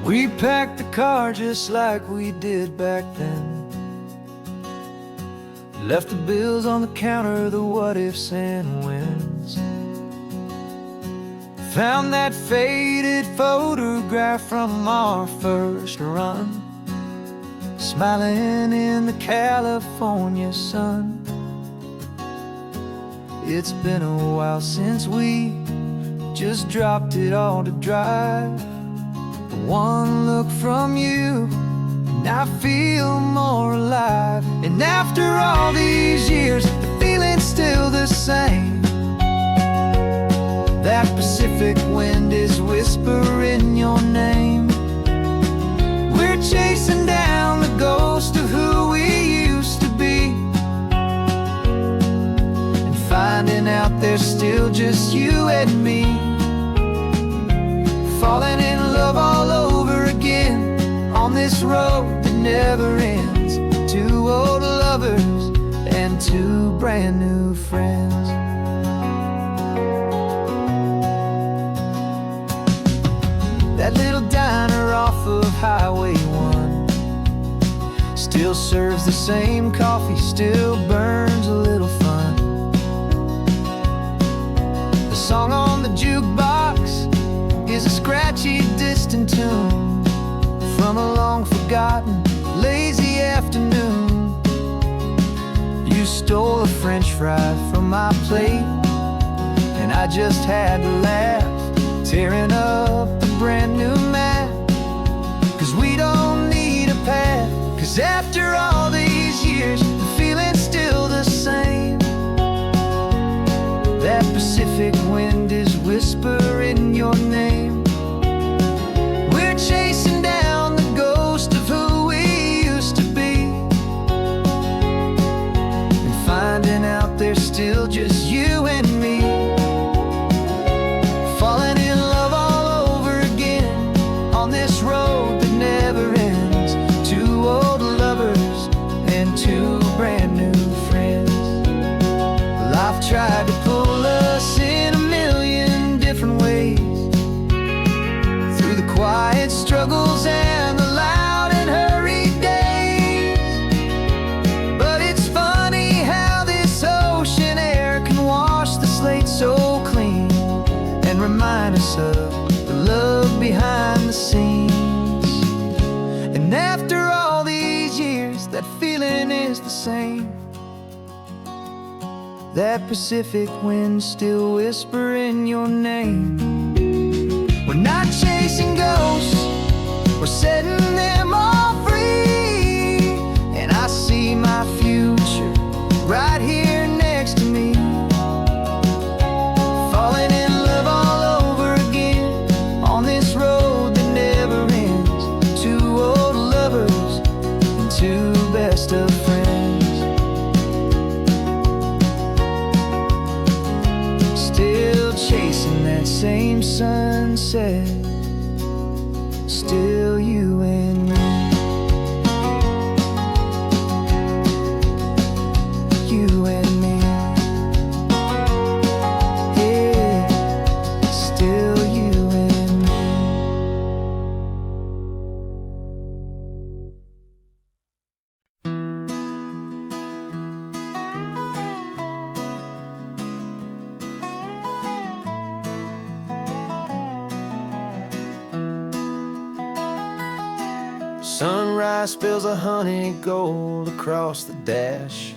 We packed the car just like we did back then. Left the bills on the counter, the what ifs and whens. Found that faded photograph from our first run, smiling in the California sun. It's been a while since we just dropped it all to drive. One look from you and I feel more alive. And after all these years, the feeling's still the same. That Pacific wind is whispering your name. We're chasing down the ghost of who we used to be, and finding out there's still just you and me. Falling in love all over again on this road that never ends. Two old lovers and two brand new friends. That little diner off of Highway 1 still serves the same coffee, still burns a little fun. The song on the jukebox is a scratchy, distant tune from a long-forgotten, lazy afternoon. You stole a French fry from my plate, and I just had to laugh, tearing up a brand new map. Cause we don't need a path, cause after all these years, the feeling's still the same. That Pacific wind is whispering your name. We're chasing down the ghost of who we used to be, and finding out there's still just you and me. Falling in love all over again on this road that never ends. Two old lovers and two brand new friends. Life tried to pull us in a million different ways, through the quiet struggles and the loud and hurried days. But it's funny how this ocean air can wash the slate so clean, and remind us of the love behind the scenes. And after all these years, that feeling is the same. That Pacific wind still whispering your name. We're not chasing ghosts, we're setting them all free. And I see my future right here next to me. Falling in love all over again on this road that never ends. Two old lovers and two best of friends. Still chasing that same sunset, still you and me. You and me. Yeah, still you and me. Sunrise spills a honey gold across the dash,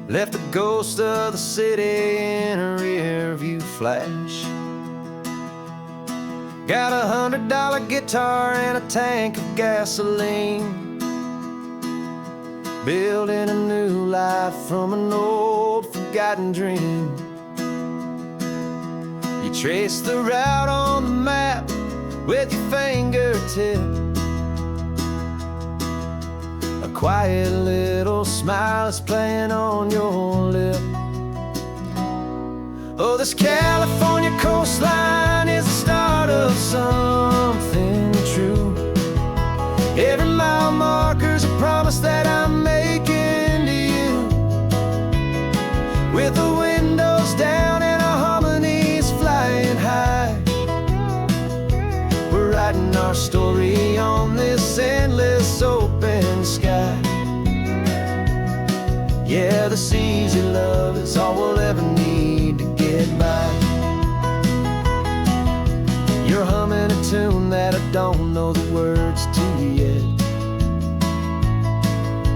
left the ghost of the city in a rear view flash. Got $100 guitar and a tank of gasoline, building a new life from an old forgotten dream. You trace the route on the map with your fingertip, a quiet little smile is playing on your lip. Oh, this California coastline is the start of something true. Every mile marker's a promise that I'm making to you. With the windows down and our harmonies flying high, we're this easy love is all we'll ever need to get by. You're humming a tune that I don't know the words to yet.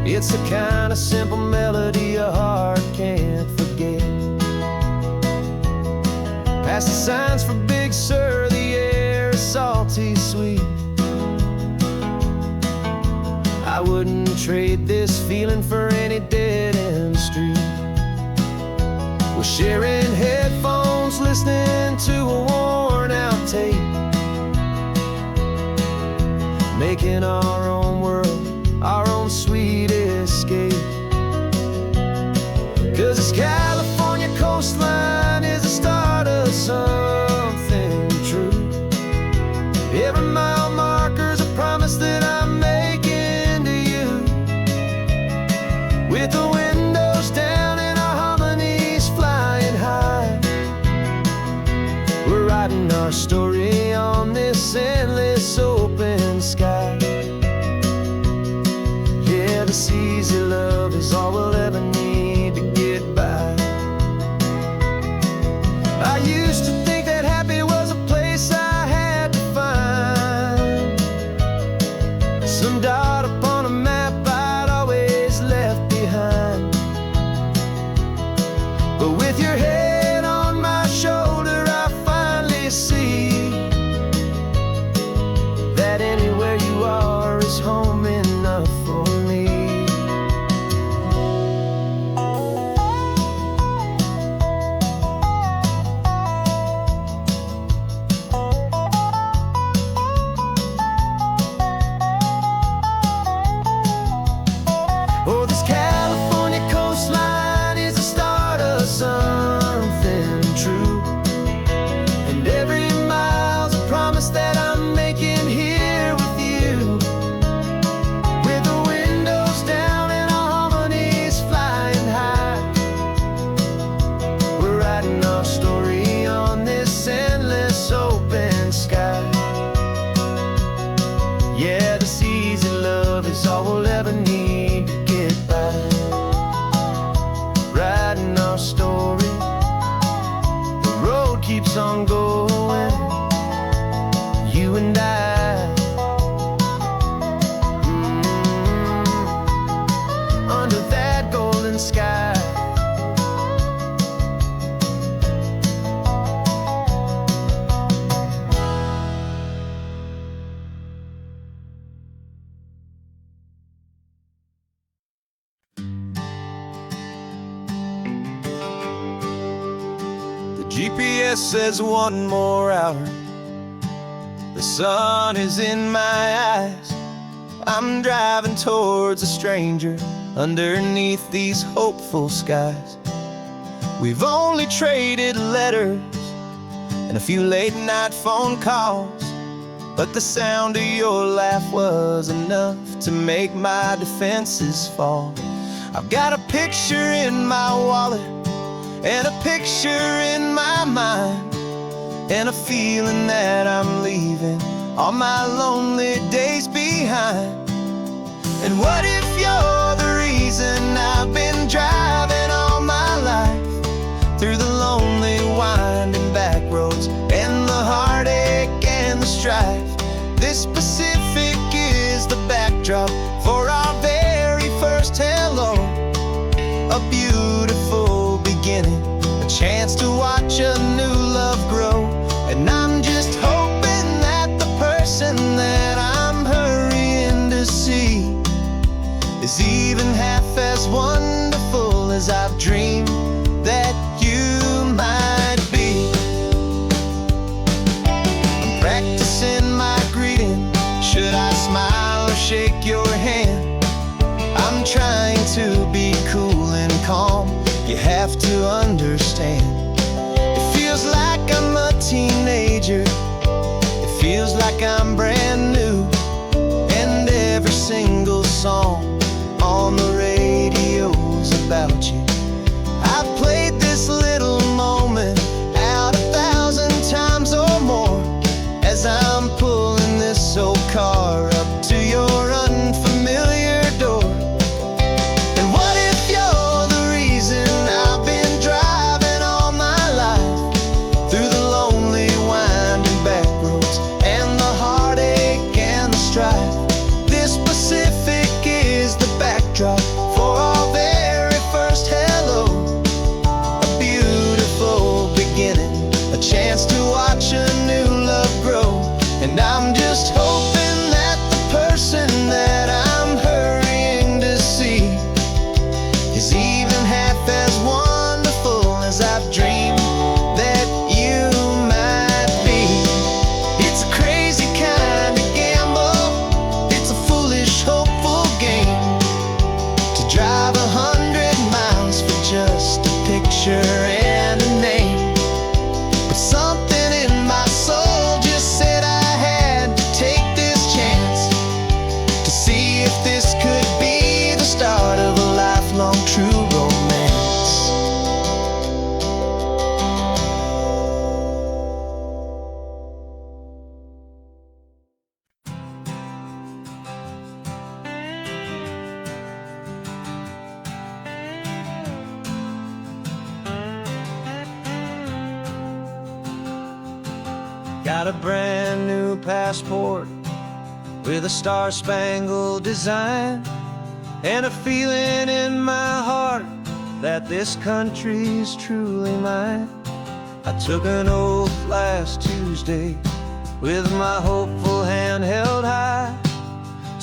It's the kind of simple melody a heart can't forget. Past the signs for Big Sur, the air is salty sweet. I wouldn't trade this feeling for any dead-end street. We're sharing headphones, listening to a worn-out tape, making our own world, our own sweet escape. 'Cause this California coastline is the start of something true. Every mile marker's a promise that I'm making to you. With the windows down and our harmonies flying high, we're writing our story on this endless open sky. Yeah, this easy love is all we'll ever need to get by. I used to think that happy was a place I had to find, some dot upon a map I'd always left behind. But with your head on my shoulder, I finally see that anywhere you are is home enough for me. Oh, this California coastline is the start of something true. And every mile's a promise that I'm making here with you. With the windows down and our harmonies flying high, we're writing our story on this endless open sky. Yeah, this easy love is all we'll ever need to get by. Writing our story, the road keeps on going, you and I. Under that golden sky. GPS says one more hour. The sun is in my eyes. I'm driving towards a stranger underneath these hopeful skies. We've only traded letters and a few late night phone calls, but the sound of your laugh was enough to make my defenses fall. I've got a picture in my wallet and a picture in my mind, and a feeling that I'm leaving all my lonely days behind. And what if you're the reason I've been driving all my life, through the lonely winding back roads and the heartache and the strife? This Pacific is the backdrop for our very first hello, a beautiful beginning, a chance to watch a new love grow. And I'm just hoping that the person that I'm hurrying to see is even half as wonderful as I've dreamed that you might be. I'm practicing my greeting. Should I smile or shake your hand? I'm trying to be cool and calm. You have to understand, it feels like I'm a teenager. It feels like I'm brand new. And every single song on the radio's about you. I've played this little moment out 1,000 times or more, as I'm pulling this old car up to your unfamiliar door. And what if you're the reason this could be the start of a lifelong true romance. Got a brand new passport with a star-spangled design, and a feeling in my heart that this country's truly mine. I took an oath last Tuesday with my hopeful hand held high,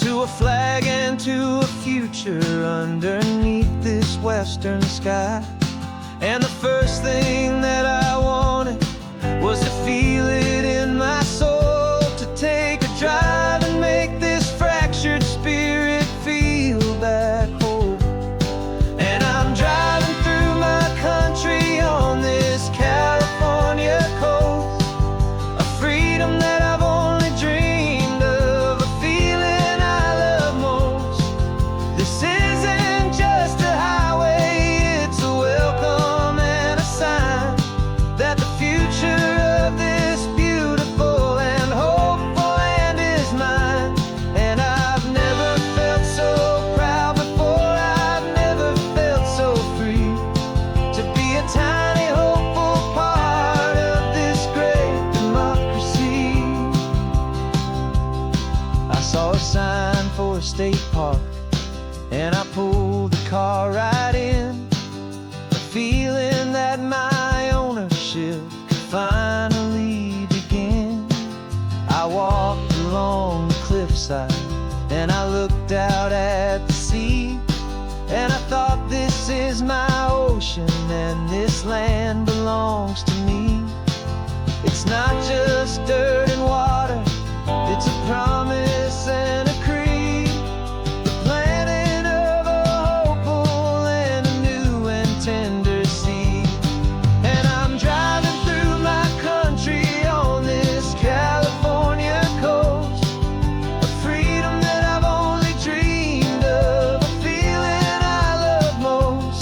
to a flag and to a future underneath this western sky. And the first thing that I wanted was to feel it in my soul, to take a drive and make this fractured spirit feel back home. And I'm driving through my country on this California coast, a freedom that I've only dreamed of, a feeling I love most. This isn't just a highway, it's a welcome and a sign that the future of this beautiful and hopeful land is mine. And I've never felt so proud before, I've never felt so free, to be a tiny hopeful part of this great democracy. I saw a sign for a state park, and I pulled the car right in, the feeling that my ownership could finally begin. I walked along the cliffside and I looked out at the sea, and I thought, this is my ocean and this land belongs to me. It's not just dirt and water, it's a promise and a creed, the planting of a hopeful and a new and tender seed. And I'm driving through my country on this California coast, a freedom that I've only dreamed of, a feeling I love most.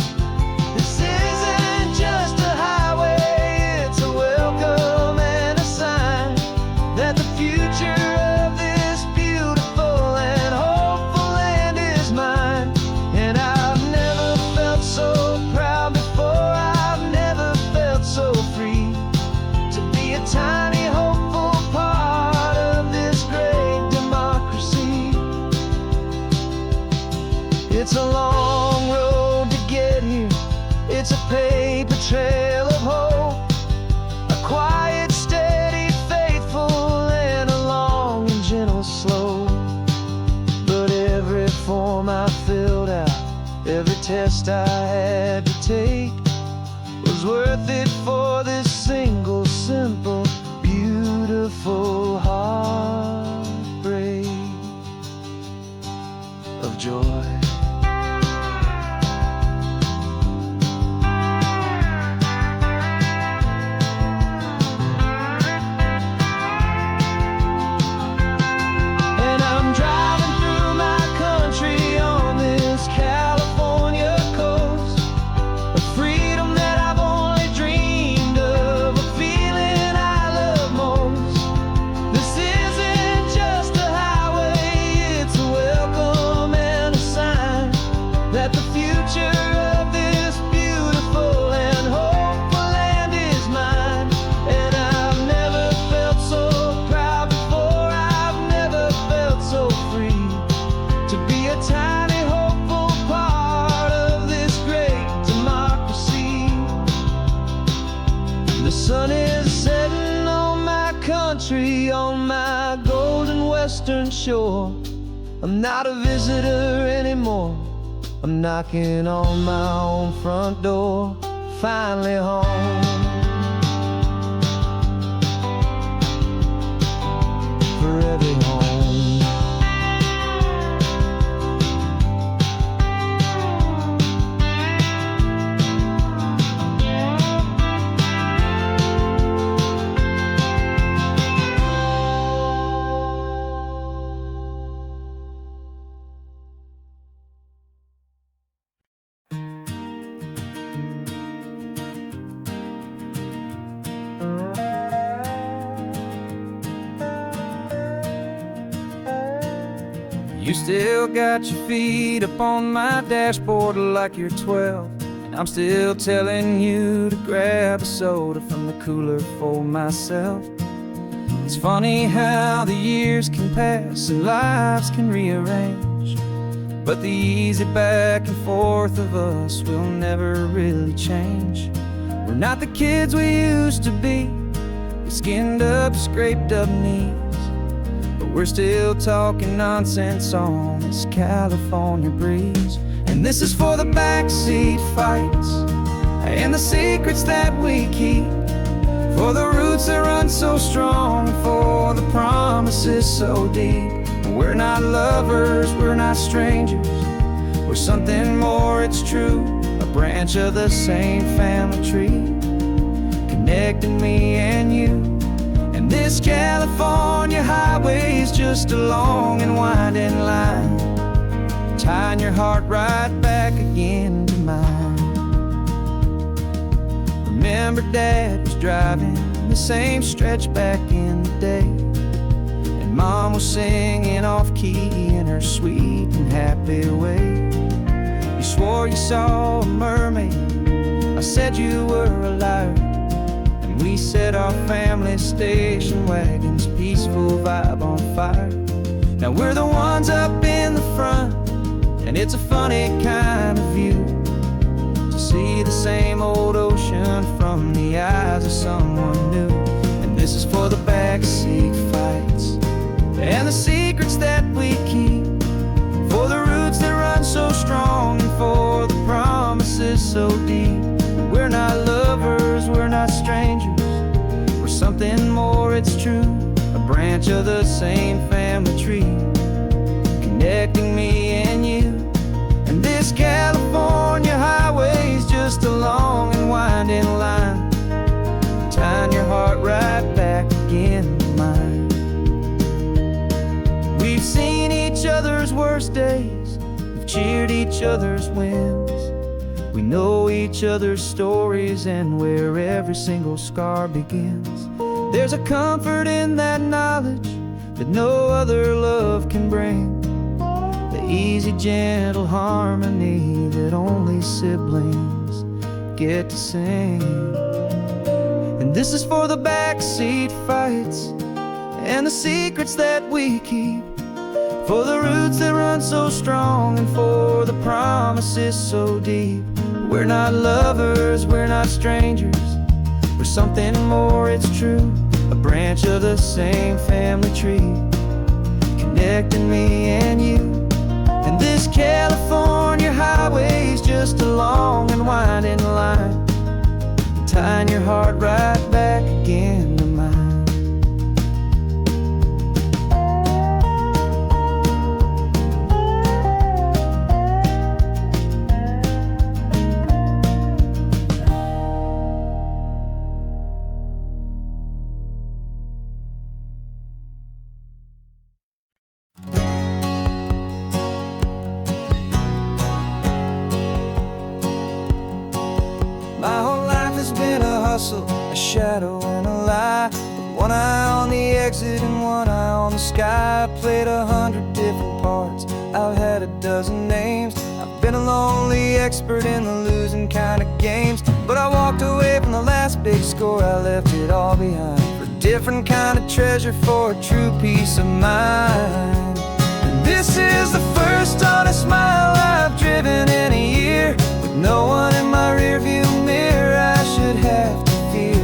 This isn't just a highway, it's a welcome and a sign that the future of this beautiful and hopeful land is mine. And I've never felt so proud before, I've never felt so free, to be a tiny hopeful part of this great democracy. It's a long road to get here, it's a paper trail of hope, a quiet, steady, faithful, and a long and gentle slope. But every form I filled out, every test I had to take, was worth it for this single, simple, beautiful heartbreak of joy. And I'm driving through my country on this California coast, a freedom that I've only dreamed of, a feeling I love most. This isn't just a highway, it's a welcome and a sign that the future of this beautiful and hopeful land is mine. And I've never felt so proud before, I've never felt so free, to be a tiny hopeful part of this great democracy. The sun is setting on my country, on my golden western shore. I'm not a visitor anymore, I'm knocking on my own front door, finally home. For every home. You still got your feet up on my dashboard like you're 12, and I'm still telling you to grab a soda from the cooler for myself. It's funny how the years can pass and lives can rearrange, but the easy back and forth of us will never really change. We're not the kids we used to be, with skinned up, scraped up knees, but we're still talking nonsense on this California breeze. And this is for the backseat fights and the secrets that we keep, for the roots that run so strong, for the promises so deep. We're not lovers, we're not strangers, we're something more, it's true. A branch of the same family tree, connecting me and you. And this California highway is just a long and winding line, tying your heart right back again to mine. Remember Dad was driving the same stretch back in the day, and Mom was singing off-key in her sweet and happy way. You swore you saw a mermaid, I said you were a liar, and we set our family station wagon's peaceful vibe on fire. Now we're the ones up in the front, and it's a funny kind of view to see the same old ocean from the eyes of someone new. And this is for the backseat fights and the secrets that we keep, for the roots that run so strong, and for the promises so deep. We're not lovers, we're not strangers, we're something more, it's true. A branch of the same family tree, connecting me and you. And this California highway is just a long and winding line, tying your heart right back again to mine. We've seen each other's worst days, we've cheered each other's wins, we know each other's stories and where every single scar begins. There's a comfort in that knowledge that no other love can bring, the easy, gentle harmony that only siblings get to sing. And this is for the backseat fights and the secrets that we keep, for the roots that run so strong, and for the promises so deep. We're not lovers, we're not strangers, we're something more, it's true. A branch of the same family tree, connecting me and you. And this California highway is just a long and winding line, tying your heart right back again to mine. My whole life has been a hustle, a shadow and a lie, with one eye on the exit and one eye on the sky. I played 100 different parts, I've had a dozen names, I've been a lonely expert in the losing kind of games. But I walked away from the last big score, I left it all behind, for a different kind of treasure, for a true peace of mind. And this is the first honest mile I've driven in a year, with no one in my rearview mirror I should have to fear.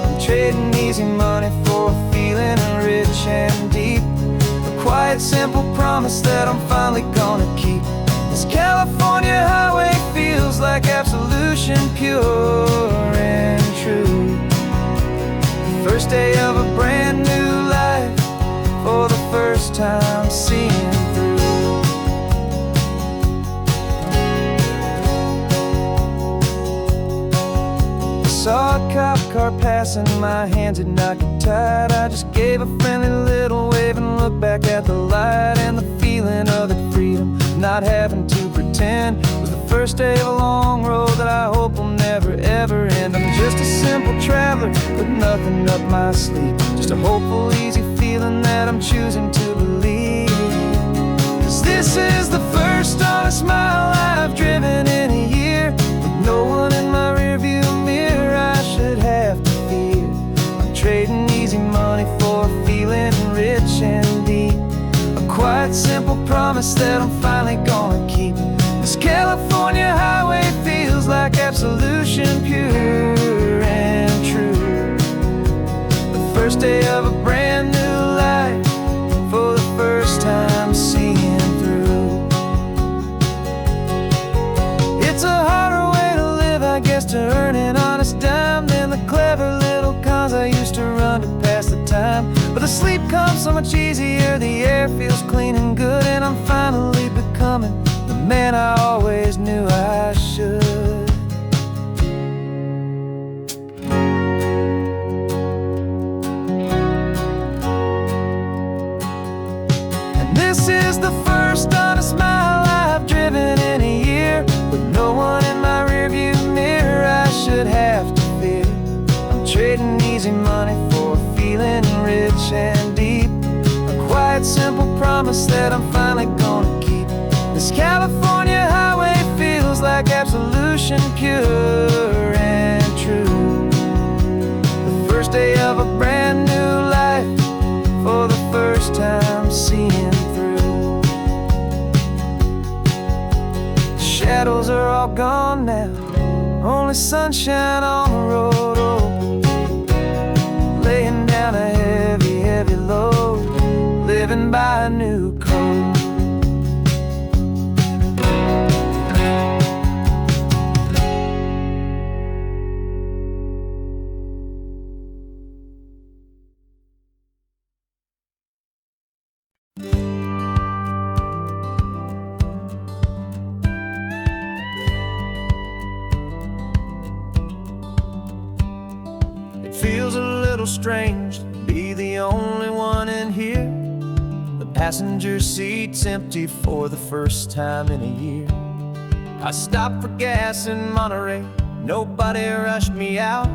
I'm trading easy money for a feeling rich and deep, a quiet, simple promise that I'm finally gonna keep. This California highway feels like absolution, pure and true. The first day of a brand new life, for the first time seeing through. Saw a cop car passing, my hands had not got tied. I just gave a friendly little wave and looked back at the light, and the feeling of the freedom, not having to pretend, was the first day of a long road that I hope will never ever end. I'm just a simple traveler with nothing up my sleeve, just a hopeful, easy feeling that I'm choosing to believe. 'Cause This is the first honest mile I've driven in a year, with no one in my rearview mirror I should have to fear. I'm trading easy money for a feeling rich and deep, a quiet, simple promise that I'm finally gonna keep. This California highway feels like absolution, pure and true. The first day of a brand new life, for the first time seeing through. It's a harder way to live, I guess, to earn an honest dime than the clever little cons I used to run to pass the time. But the sleep comes so much easier, the air feels clean and good, and I'm finally becoming the man I always knew I should. This is the first honest mile I've driven in a year, with no one in my rearview mirror I should have to fear. I'm trading easy money for a feeling rich and deep, a quiet, simple promise that I'm finally gonna keep. This California highway feels like absolution, pure and true. The first day of a brand new life, for the first time seeing through. Shadows are all gone now, only sunshine on the road. Oh, laying down a heavy, heavy load, living by a new code. It feels a little strange to be the only one in here. The passenger seat's empty for the first time in a year. I stopped for gas in Monterey, nobody rushed me out.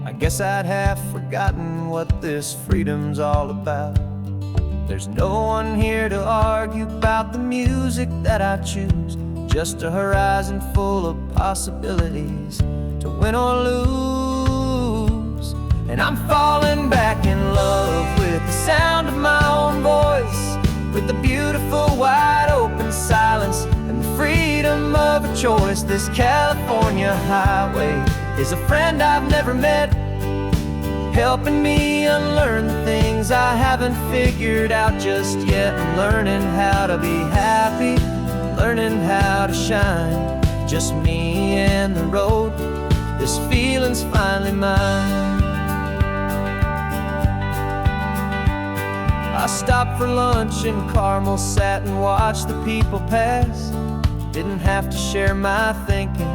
I guess I'd half forgotten what this freedom's all about. There's no one here to argue about the music that I choose, just a horizon full of possibilities to win or lose. And I'm falling back in love with the sound of my own voice, with the beautiful wide open silence and the freedom of a choice. This California highway is a friend I've never met, helping me unlearn the things I haven't figured out just yet. I'm learning how to be happy, learning how to shine, just me and the road. This feeling's finally mine. I stopped for lunch in Carmel, sat and watched the people pass. Didn't have to share my thinking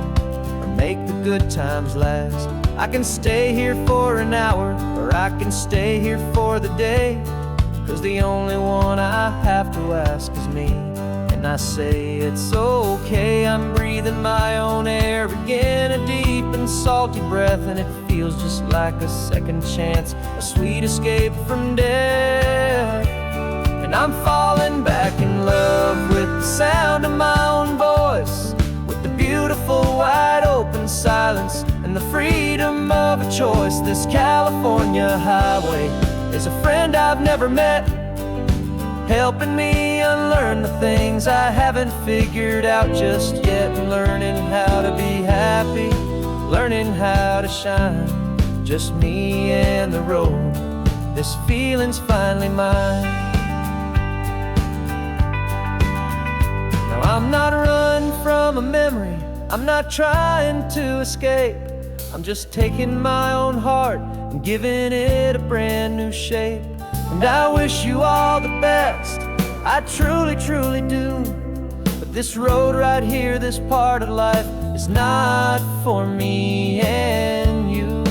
or make the good times last. I can stay here for an hour, or I can stay here for the day, 'cause the only one I have to ask is me. And I say it's okay, I'm breathing my own air again, a deep and salty breath, and it feels just like a second chance, a sweet escape from death. And I'm falling back in love with the sound of my own voice, with the beautiful wide open silence and the freedom of a choice. This California highway is a friend I've never met, helping me unlearn the things I haven't figured out just yet. Learning how to be happy, learning how to shine, just me and the road. This feeling's finally mine. Now I'm not running from a memory, I'm not trying to escape. I'm just taking my own heart and giving it a brand new shape. And I wish you all the best, I truly, truly do. But this road right here, this part of life, is not for me and you.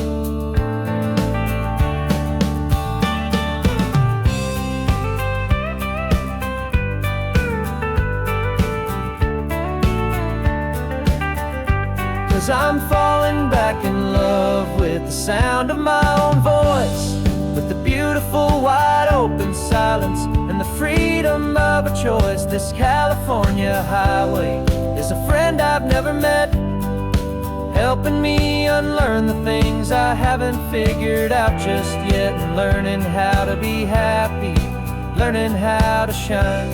'Cause I'm falling back in love with the sound of my own voice, with the beautiful wide open silence and the the freedom of a choice. This California highway is a friend I've never met, helping me unlearn the things I haven't figured out just yet, and learning how to be happy, learning how to shine.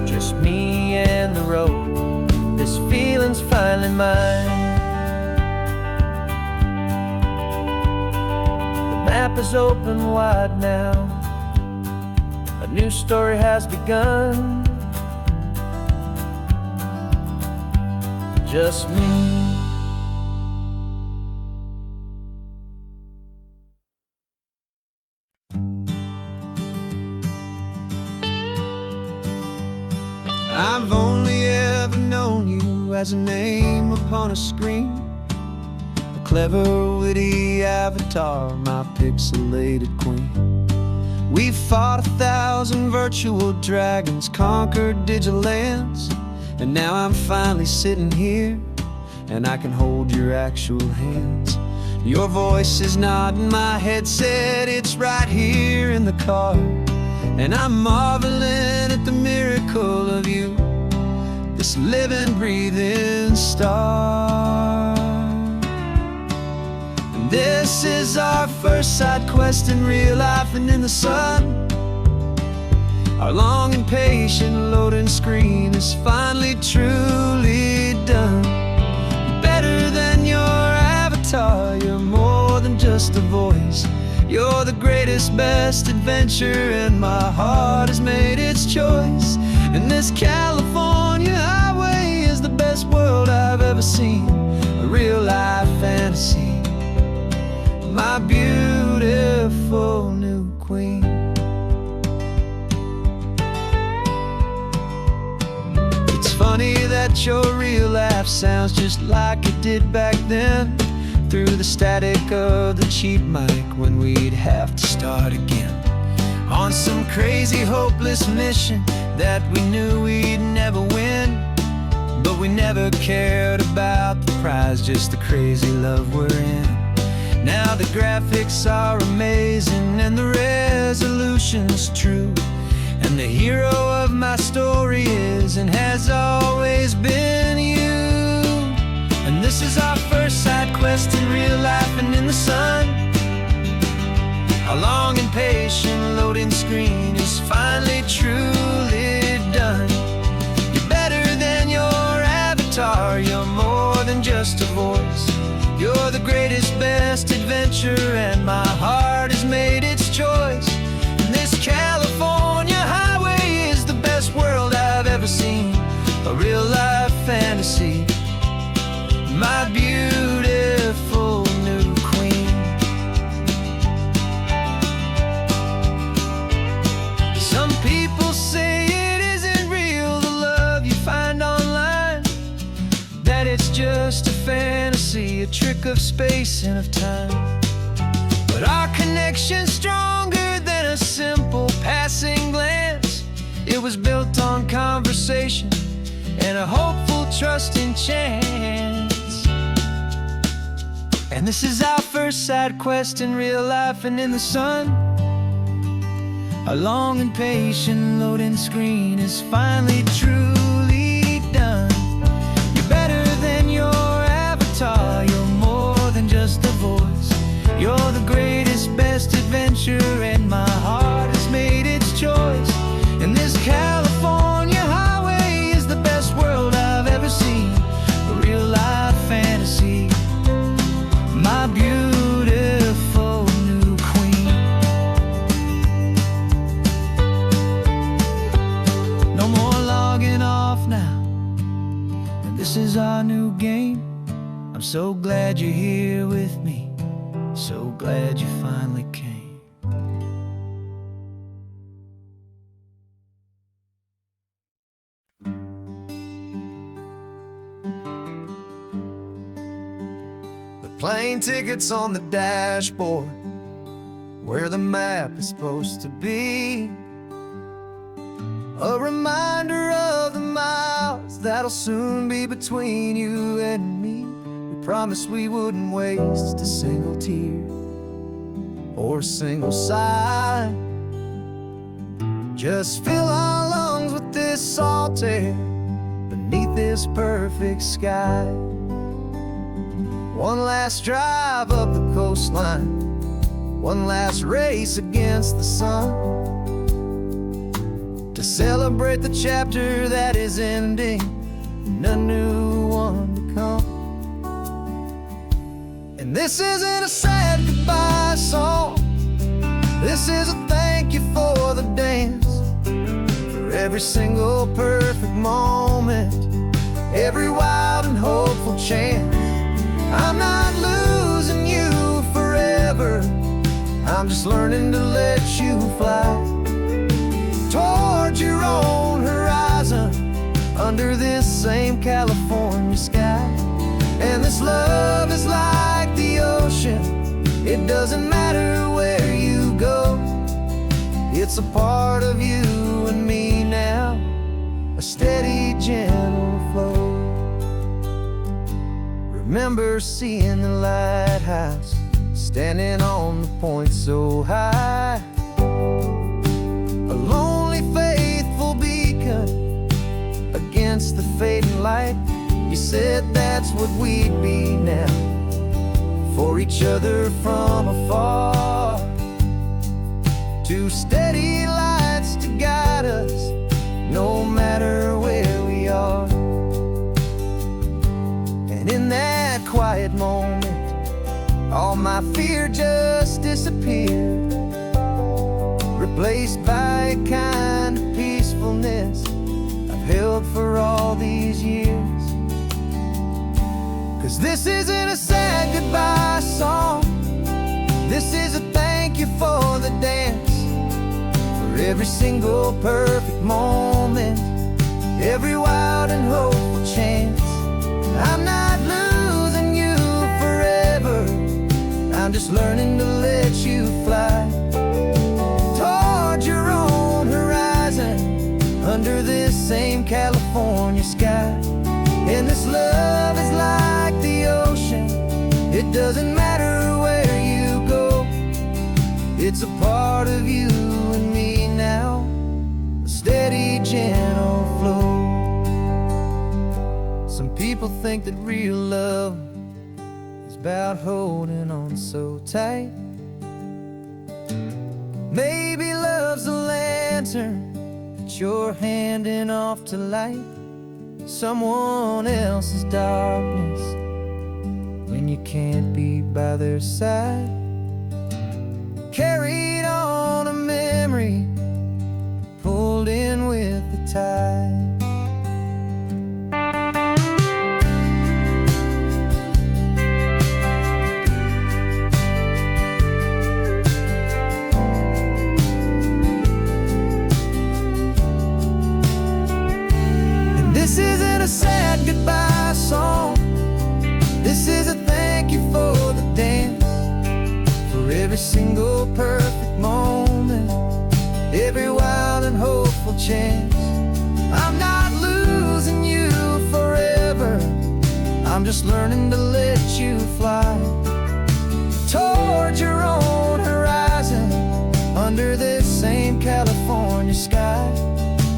Just me and the road, this feeling's finally mine. The map is open wide now, a new story has begun. Just me. I've only ever known you as a name upon a screen, a clever, witty avatar, my pixelated queen. We've fought 1,000 virtual dragons, conquered digital lands, and now I'm finally sitting here, and I can hold your actual hands. Your voice is not in my headset, it's right here in the car, and I'm marveling at the miracle of you, this living, breathing star. And this is our first side quest in real life and in the sun. Our long and patient loading screen is finally truly done. You're better than your avatar, you're more than just a voice. You're the greatest, best adventure, and my heart has made its choice. And this California highway is the best world I've ever seen, a real life fantasy, my beautiful new queen. It's funny that your real life sounds just like it did back then, through the static of the cheap mic when we'd have to start again, on some crazy hopeless mission that we knew we'd never win. But we never cared about the prize, just the crazy love we're in. Now the graphics are amazing and the resolution's true, and the hero of my story is and has always been you. And this is our first side quest in real life and in the sun. Our long and patient loading screen is finally truly done. You're better than your avatar, you're more than just a voice. You're the greatest, best adventure, and my heart has made its choice. And this California highway is the best world I've ever seen, a real life fantasy, my beautiful new queen. Some people say it isn't real, the love you find online, that it's just a fantasy, a trick of space and of time. But our connection's stronger than a simple passing glance. It was built on conversation and a hopeful, trusting chance. And this is our first side quest in real life and in the sun. Our long and patient loading screen is finally truly done. You're better than your avatar, you're more than just a voice. You're the greatest, best adventure, and my heart has made its choice. And this California highway is the best world I've ever seen, a real life fantasy, my beautiful new queen. No more logging off now, and this is our new game. I'm so glad you're here with me, so glad you finally came. Plane tickets on the dashboard, where the map is supposed to be. A reminder of the miles that'll soon be between you and me. We promised we wouldn't waste a single tear or a single sigh, Just fill our lungs with this salt air beneath this perfect sky. One last drive up the coastline, one last race against the sun, to celebrate the chapter that is ending and a new one to come. And this isn't a sad goodbye song, this is a thank you for the dance, for every single perfect moment, every wild and hopeful chance. I'm not losing you forever, I'm just learning to let you fly toward your own horizon, under this same California sky. And this love is like the ocean, it doesn't matter where you go, it's a part of you and me now, a steady, gentle flow. Remember seeing the lighthouse, standing on the point so high, a lonely, faithful beacon against the fading light. You said that's what we'd be now, for each other from afar. Two steady lights to guide us, no matter where we are. And in that quiet moment, all my fear just disappeared, replaced by a kind of peacefulness I've held for all these years. 'Cause this isn't a sad goodbye song, this is a thank you for the dance, for every single perfect moment, every wild and hopeful chance. I'm not losing you forever, I'm just learning to let you fly toward your own horizon, under this same California sky. And this love is like the ocean, it doesn't matter where you go, it's a part of you and me now, a steady, gentle flow. Some people think that real love is about holding on so tight. Maybe love's a lantern that you're handing off to light someone else's darkness when you can't be by their side. Carried on a memory, pulled in with the tide. This isn't a sad goodbye song, this is a thank you for the dance, for every single perfect moment, every wild and hopeful chance. I'm not losing you forever, I'm just learning to let you fly toward your own horizon, under this same California sky.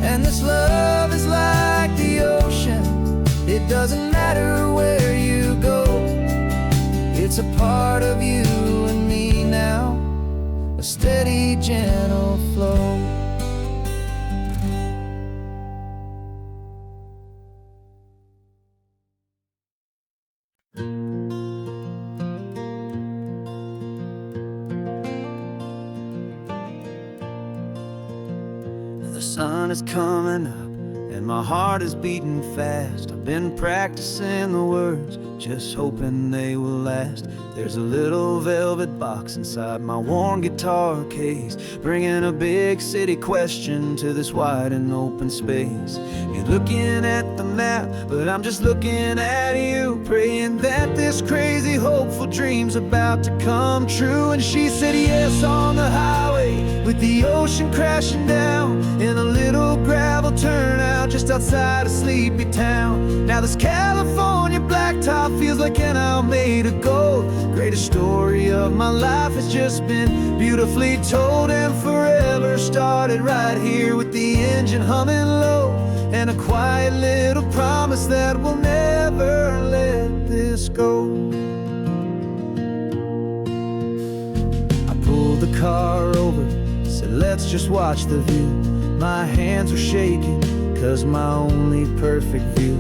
And this love is like the ocean, it doesn't matter where you go, it's a part of you and me now, a steady, gentle flow. The sun is coming up and my heart is beating fast. I've been practicing the words, just hoping they will last. There's a little velvet box inside my worn guitar case, bringing a big city question to this wide and open space. You're looking at the map, but I'm just looking at you, praying that this crazy hopeful dream's about to come true. And she said yes on the highway, with the ocean crashing down and a little gravel turnout out just outside a sleepy town. Now this California blacktop feels like an owl made of gold. Greatest story of my life has just been beautifully told, and forever started right here with the engine humming low, and a quiet little promise that we'll never let this go. I pulled the car over, said let's just watch the view. My hands were shaking, cause my only perfect view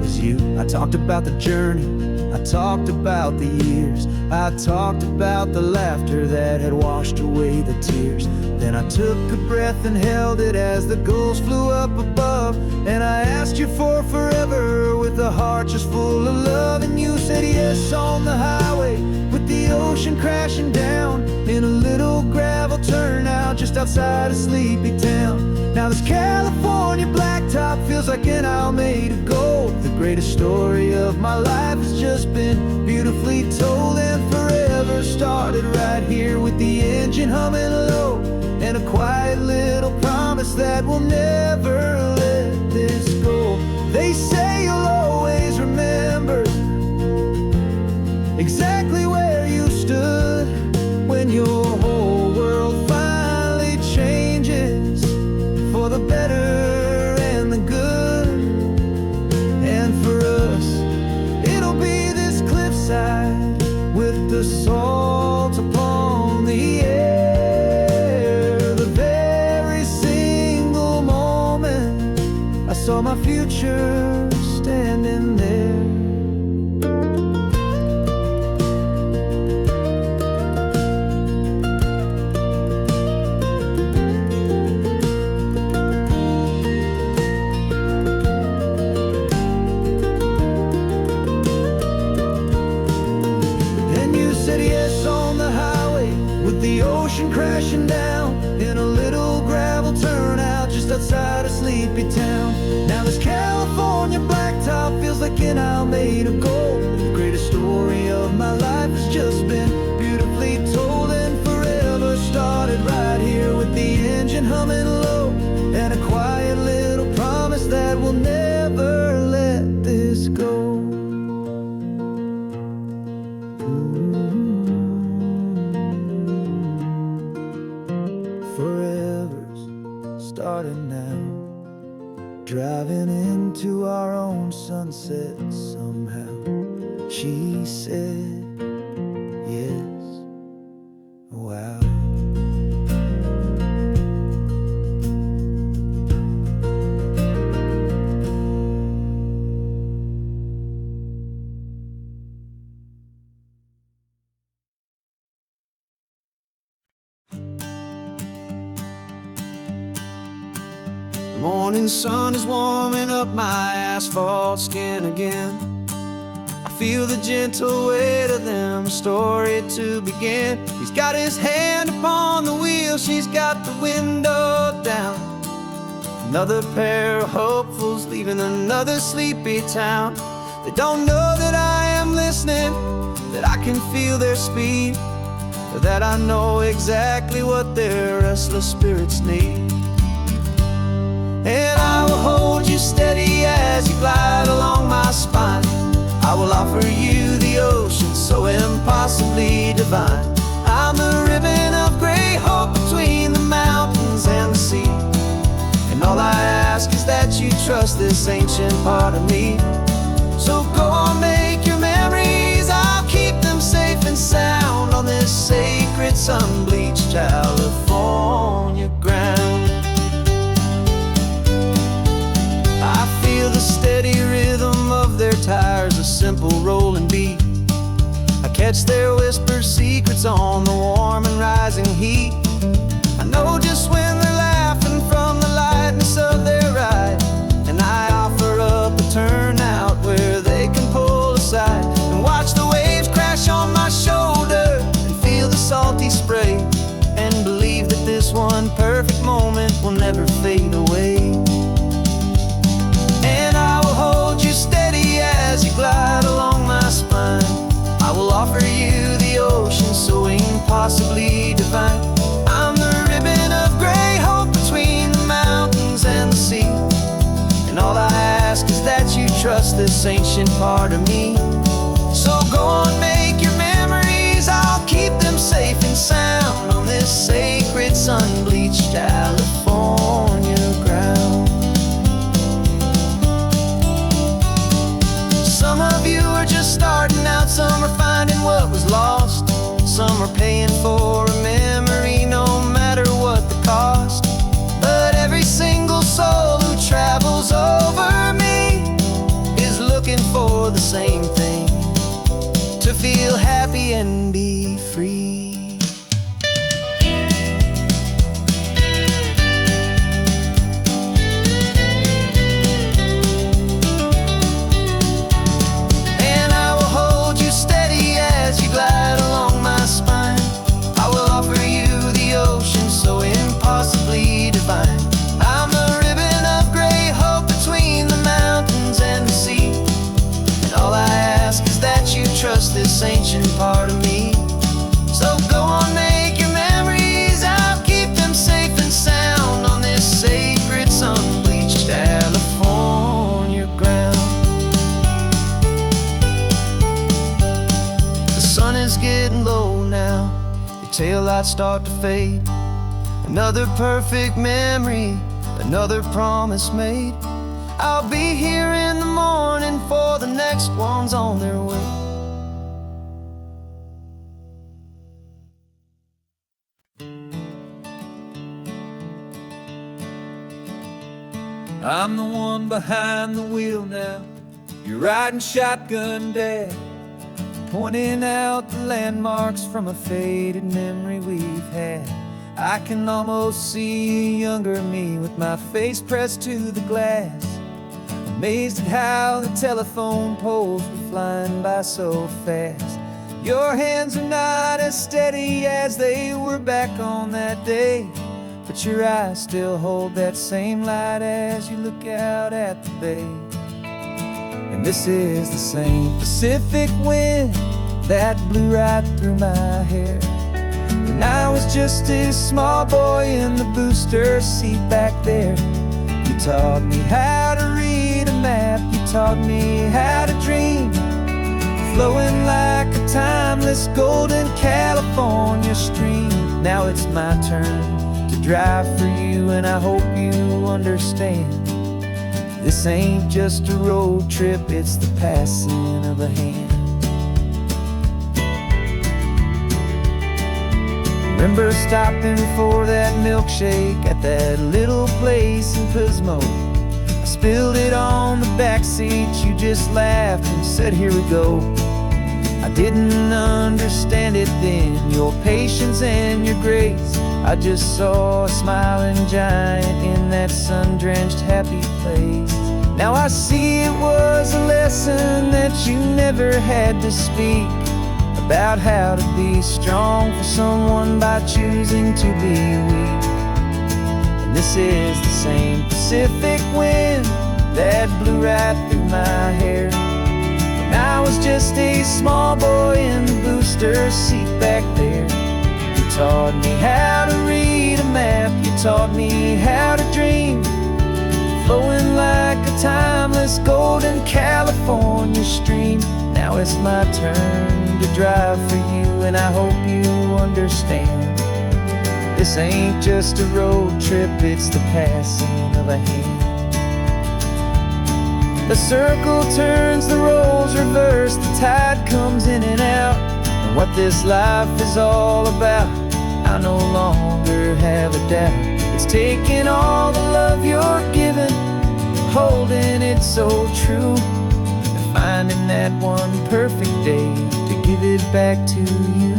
was you. I talked about the journey, I talked about the years, I talked about the laughter that had washed away the tears. Then I took a breath and held it as the gulls flew up above, and I asked you for forever with a heart just full of love. And you said yes on the highway with the ocean crashing down in a little gravel turnout just outside a sleepy town. Now this California blacktop feels like an owl made of gold. The greatest story of my life has just been beautifully told, and forever started right here with the engine humming low, and a quiet little promise that we'll never let this go. They say you'll always remember exactly where you stood when your whole world finally changes for the better and the good. And for us, it'll be this cliffside with the salt upon the air. The very single moment I saw my future standing there. The ocean crashing down in a little gravel turnout just outside a sleepy town. Now this California blacktop feels like an owl made of gold. The greatest story of my life has just been beautifully told, and forever started right here with the engine humming low, and a quiet little promise that we'll never let this go. Forever's starting now, driving into our own sunset somehow. She said yes, wow. The morning sun is warming up my asphalt skin again. I feel the gentle weight of them, a story to begin. He's got his hand upon the wheel, she's got the window down. Another pair of hopefuls leaving another sleepy town. They don't know that I am listening, that I can feel their speed, or that I know exactly what their restless spirits need. And I will hold you steady as you glide along my spine. I will offer you the ocean so impossibly divine. I'm the ribbon of gray hope between the mountains and the sea, and all I ask is that you trust this ancient part of me. So go on, make your memories, I'll keep them safe and sound on this sacred sun-bleached California ground. I feel the steady rhythm of their tires, a simple rolling beat. I catch their whispered secrets on the warm and rising heat. I know just when they're laughing from the lightness of their ride, and I offer up a turnout where they can pull aside and watch the waves crash on my shoulder and feel the salty spray, and believe that this one perfect moment will never fade away. And I will hold you steady as you glide along my spine. I will offer you the ocean so impossibly divine. I'm the ribbon of gray hope between the mountains and the sea, and trust this ancient part of me. So go on, make your memories, I'll keep them safe and sound on this sacred sun-bleached California ground. Some of you are just starting out, some are finding what was lost, some are paying for a memory no matter what the cost. But every single soul who travels over me is looking for the same thing: to feel happy and be free. And I will hold you steady as you glide along my spine. I will offer you the ocean so impossibly divine. I'm the ribbon of gray hope between the mountains and the sea. And all I ask is that you trust this ancient part of me. So go on, make your memories, I'll keep them safe and sound on this sacred sun-bleached California ground. The sun is getting low now, your taillights start to fade. Another perfect memory, another promise made. I'll be here in the morning for the next ones on their way. I'm the one behind the wheel now, you're riding shotgun, Dad, pointing out the landmarks from a faded memory we've had. I can almost see a younger me with my face pressed to the glass, amazed at how the telephone poles were flying by so fast. Your hands are not as steady as they were back on that day, but your eyes still hold that same light as you look out at the bay. And this is the same Pacific wind that blew right through my hair when I was just a small boy in the booster seat back there. You taught me how to read a map, you taught me how to dream, flowing like a timeless golden California stream. Now it's my turn to drive for you, and I hope you understand. This ain't just a road trip, it's the passing of a hand. Remember stopping for that milkshake at that little place in Pismo? I spilled it on the back seat, you just laughed and said, here we go. I didn't understand it then, your patience and your grace. I just saw a smiling giant in that sun-drenched happy place. Now I see it was a lesson that you never had to speak, about how to be strong for someone by choosing to be weak. And this is the same Pacific wind that blew right through my hair when I was just a small boy in the booster seat back there. You taught me how to read a map, you taught me how to dream, flowing like a timeless golden California stream. Now it's my turn to drive for you, and I hope you understand. This ain't just a road trip, it's the passing of a hand. The circle turns, the roles reverse, the tide comes in and out. And what this life is all about, I no longer have a doubt. It's taking all the love you're giving, holding it so true, and finding that one perfect day to give it back to you.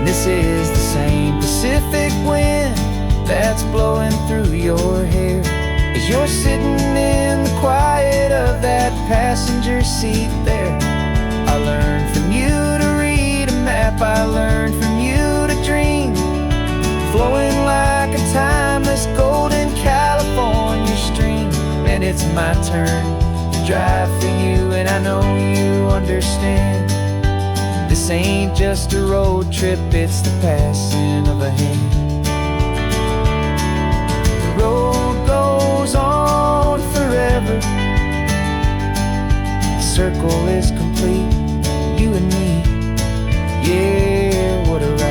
This is the same Pacific wind that's blowing through your hair as you're sitting in the quiet of that passenger seat there. I learned from you to read a map, I learned from you to dream, and it's my turn to drive for you, and I know you understand. This ain't just a road trip, it's the passing of a hand. The road goes on forever. The circle is complete, you and me. Yeah, what a ride.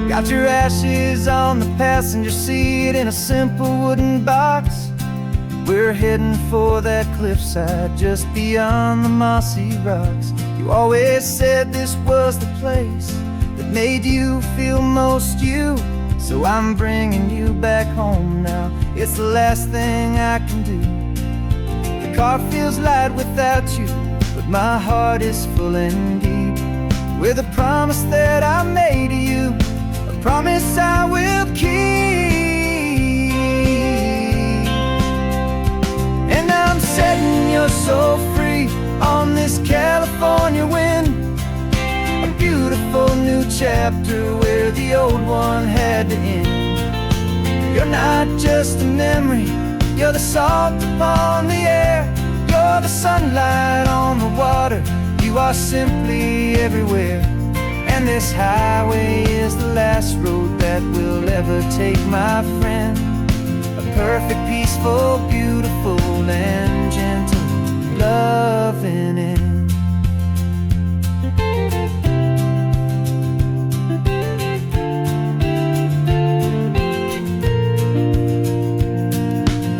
Got your ashes on the passenger seat in a simple wooden box. We're heading for that cliffside just beyond the mossy rocks. You always said this was the place that made you feel most you. So I'm bringing you back home now. It's the last thing I can do. The car feels light without you, but my heart is full and deep with a promise that I made to you. Promise I will keep. And I'm setting your soul free on this California wind. A beautiful new chapter where the old one had to end. You're not just a memory, you're the salt upon the air. You're the sunlight on the water, you are simply everywhere. And this highway is the last road that we'll ever take, my friend. A perfect, peaceful, beautiful, and gentle, loving end.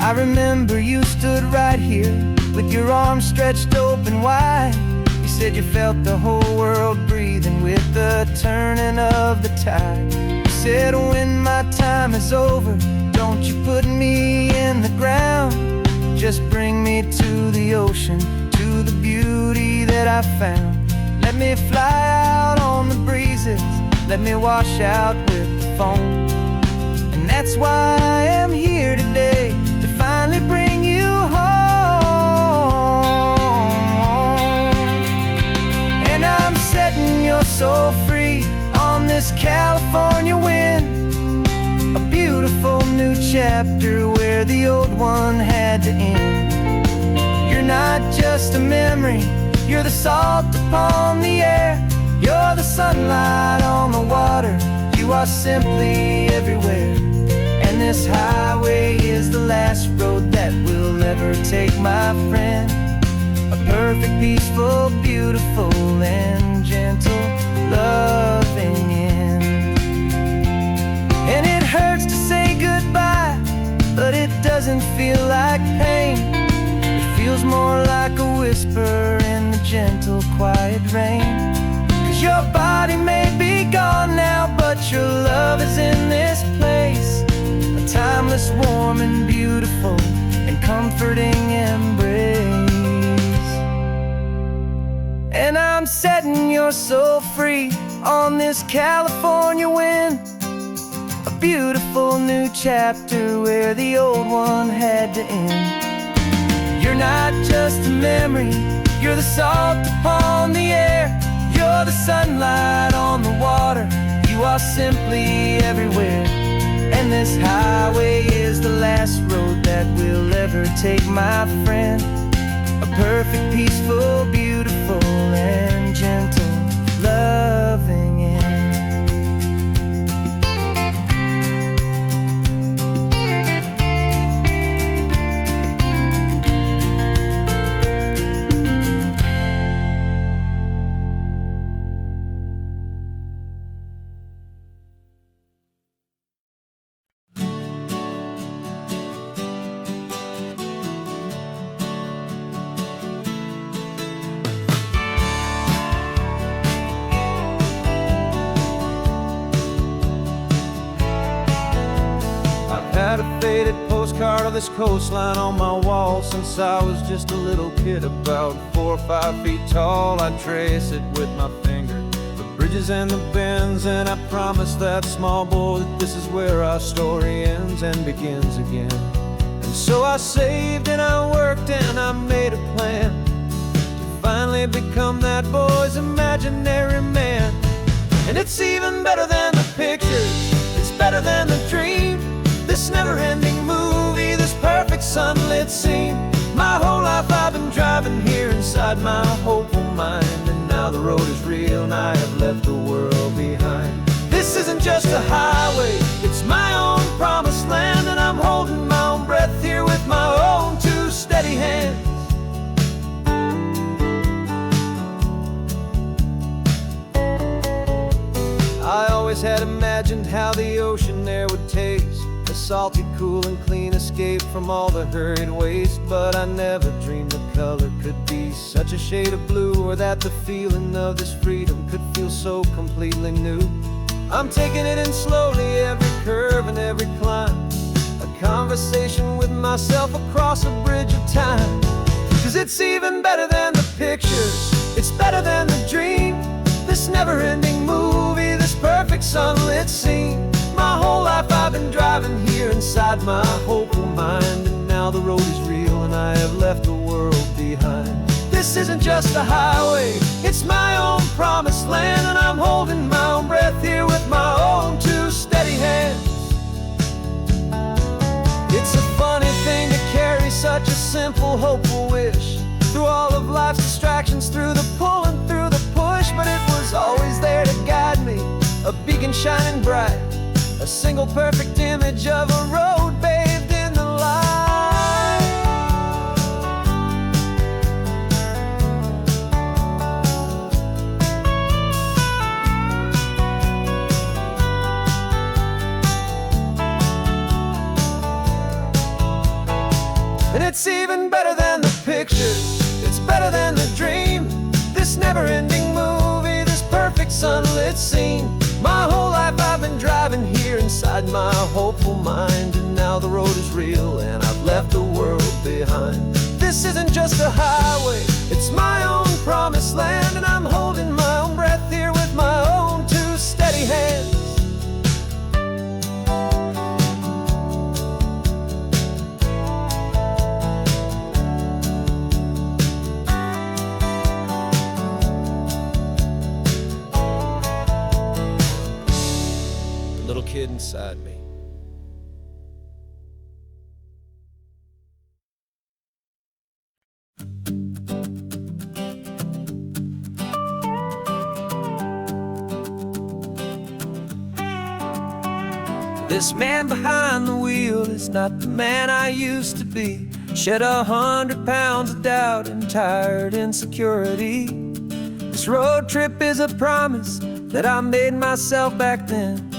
I remember you stood right here with your arms stretched open wide. You said you felt the whole world breathing with the turning of the tide. You said when my time is over, don't you put me in the ground. Just bring me to the ocean, to the beauty that I found. Let me fly out on the breezes, let me wash out with the foam. And that's why I am here today, to finally bring you home. Setting your soul free on this California wind. A beautiful new chapter where the old one had to end. You're not just a memory, you're the salt upon the air. You're the sunlight on the water, you are simply everywhere. And this highway is the last road that we'll ever take, my friend. A perfect, peaceful, beautiful, and gentle, loving end. And it hurts to say goodbye, but it doesn't feel like pain. It feels more like a whisper in the gentle, quiet rain. 'Cause your body may be gone now, but your love is in this place. A timeless, warm, and beautiful, and comforting embrace. And I'm setting your soul free on this California wind. A beautiful new chapter where the old one had to end. You're not just a memory, you're the salt upon the air. You're the sunlight on the water, you are simply everywhere. And this highway is the last road that we'll ever take, my friend. A perfect, peaceful, beautiful, and gentle, loving end. Had a faded postcard of this coastline on my wall since I was just a little kid, about 4 or 5 feet tall. I trace it with my finger, the bridges bridges and the bends, and I promised that small boy that this is where our story ends and begins again. And so I saved and I worked and I made a plan to finally become that boy's imaginary man. And it's even better than the pictures, it's better than the dream, this never-ending movie, this perfect sunlit scene. My whole life I've been driving here inside my hopeful mind, and now the road is real and I have left the world behind. This isn't just a highway, it's my own promised land, and I'm holding my own breath here with my own two steady hands. I always had imagined how the ocean air would taste, a salty, cool and clean escape from all the hurried waste. But I never dreamed the color could be such a shade of blue, or that the feeling of this freedom could feel so completely new. I'm taking it in slowly, every curve and every climb, a conversation with myself across a bridge of time. 'Cause it's even better than the pictures, it's better than the dream, this never-ending movie, this perfect sunlit scene. My whole life I've been driving here inside my hopeful mind, and now the road is real and I have left the world behind. This isn't just a highway, it's my own promised land, and I'm holding my own breath here with my own two steady hands. It's a funny thing to carry such a simple, hopeful wish through all of life's distractions, through the pull and through the push, but it was always there to guide me, a beacon shining bright, a single perfect image of a road bathed in the light. And it's even better than the pictures, it's better than the dream, this never-ending movie, this perfect sunlit scene. My whole life I've been driving here inside my hopeful mind, and now the road is real and I've left the world behind. This isn't just a highway, it's my own promised land, and I'm holding my own breath here with my own two steady hands. Little kid inside me. This man behind the wheel is not the man I used to be. Shed 100 pounds of doubt and tired insecurity. This road trip is a promise that I made myself back then,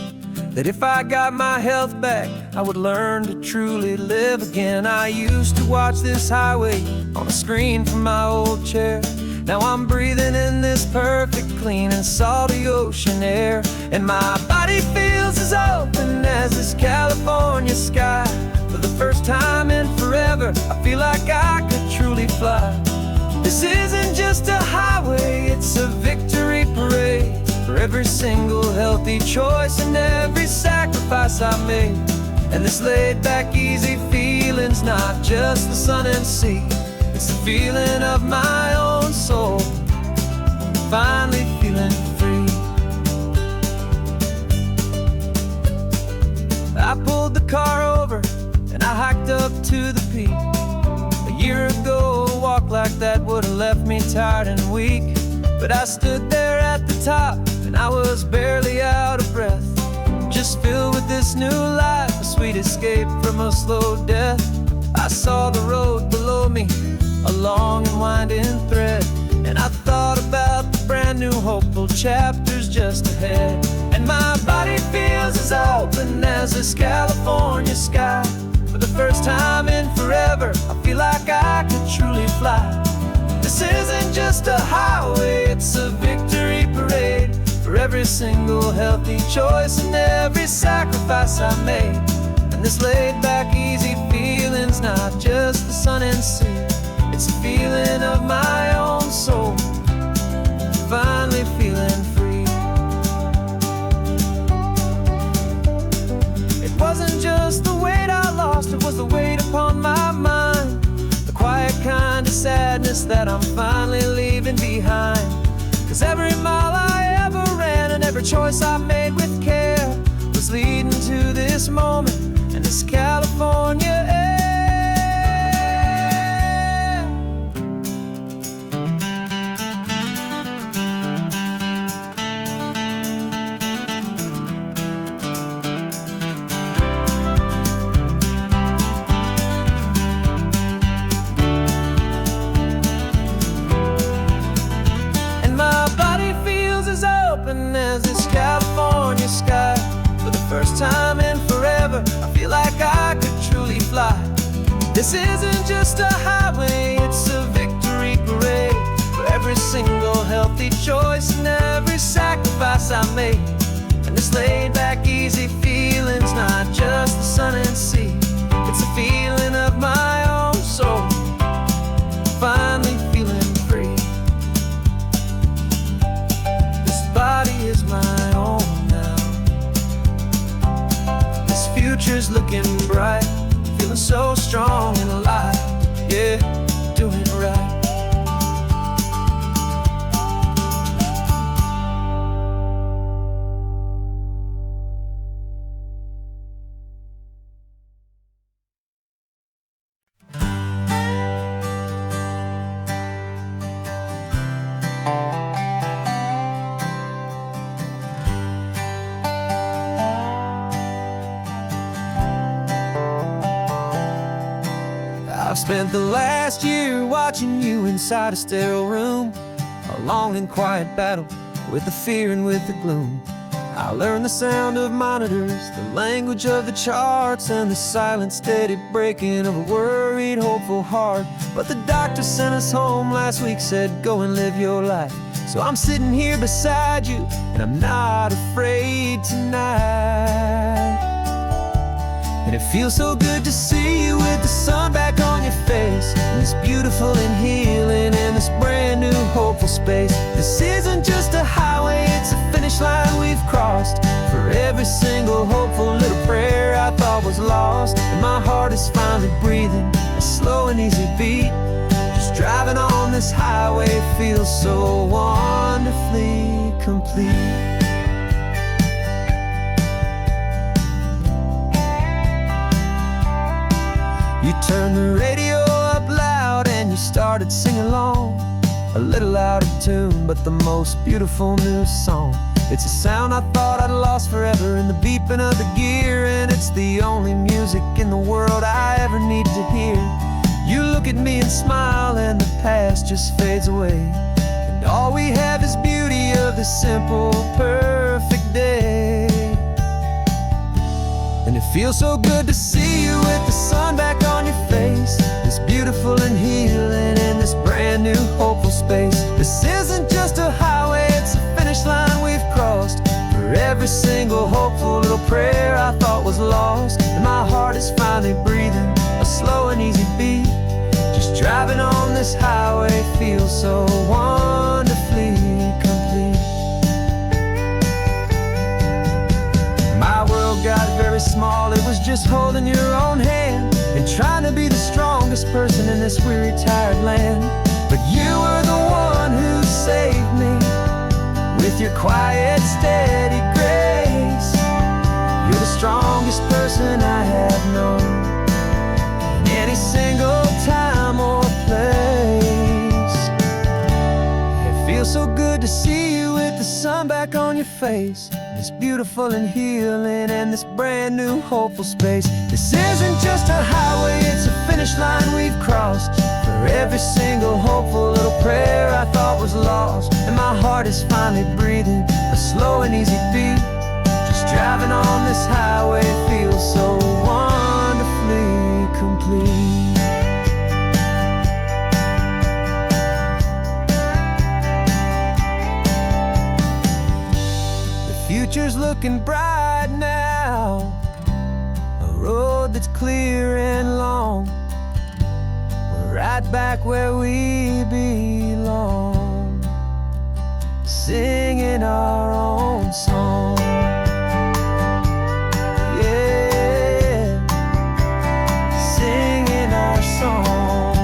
that if I got my health back, I would learn to truly live again. I used to watch this highway on a screen from my old chair. Now I'm breathing in this perfect, clean and salty ocean air, and my body feels as open as this California sky. For the first time in forever, I feel like I could truly fly. This isn't just a highway, it's a victory parade for every single healthy choice and every sacrifice I made. And this laid-back, easy feeling's not just the sun and sea, it's the feeling of my own soul, finally feeling free. I pulled the car over and I hiked up to the peak. A year ago, a walk like that would have left me tired and weak, but I stood there at the top and I was barely out of breath, just filled with this new life, a sweet escape from a slow death. I saw the road below me, a long and winding thread, and I thought about the brand new hopeful chapters just ahead. And my body feels as open as this California sky. For the first time in forever, I feel like I could truly fly. This isn't just a highway, it's a victory parade for every single healthy choice and every sacrifice I made. And this laid-back, easy feeling's not just the sun and sea, it's a feeling of my own soul, finally feeling free. that I'm finally leaving behind. 'Cause every mile I ever ran and every choice I made with care was leading to this moment and this California air. As this California sky, for the first time in forever, I feel like I could truly fly. This isn't just a highway, it's a victory parade for every single healthy choice and every sacrifice I made. And this laid back, easy feeling's not just the sun and sea, it's a feeling of my own soul, finally feeling free. Body is my own now. This future's looking bright, feeling so strong and alive. Yeah, doing right. I've spent the last year watching you inside a sterile room, a long and quiet battle with the fear and with the gloom. I learned the sound of monitors, the language of the charts, and the silent, steady breaking of a worried, hopeful heart. But the doctor sent us home last week, said go and live your life. So I'm sitting here beside you, and I'm not afraid tonight. And it feels so good to see you with the sun back on your face, and this beautiful and healing in this brand new hopeful space. This isn't just a highway, it's a finish line we've crossed. For every single hopeful little prayer I thought was lost, and my heart is finally breathing a slow and easy beat. Just driving on this highway feels so wonderfully complete. You turned the radio up loud and you started singing along, a little out of tune, but the most beautiful new song. It's a sound I thought I'd lost forever in the beeping of the gear, and it's the only music in the world I ever need to hear. You look at me and smile and the past just fades away, and all we have is beauty of this simple, perfect day. And it feels so good to see you with the sun back on your face, this beautiful and healing in this brand new hopeful space. This isn't just a highway, it's a finish line we've crossed. For every single hopeful little prayer I thought was lost, and my heart is finally breathing a slow and easy beat. Just driving on this highway feels so wonderfully complete. My world got very small, it was just holding your own hand and trying to be the strongest person in this weary, tired land. But you were the one who saved me with your quiet, steady grace. You're the strongest person I have known in any single time or place. It feels so good to see you with the sun back on your face, this beautiful and healing and this brand new hopeful space. This isn't just a highway, it's a finish line we've crossed. For every single hopeful little prayer I thought was lost, and my heart is finally breathing a slow and easy beat. Just driving on this highway feels so wonderfully complete. Future's looking bright now, a road that's clear and long. We're right back where we belong, singing our own song. Yeah, singing our song.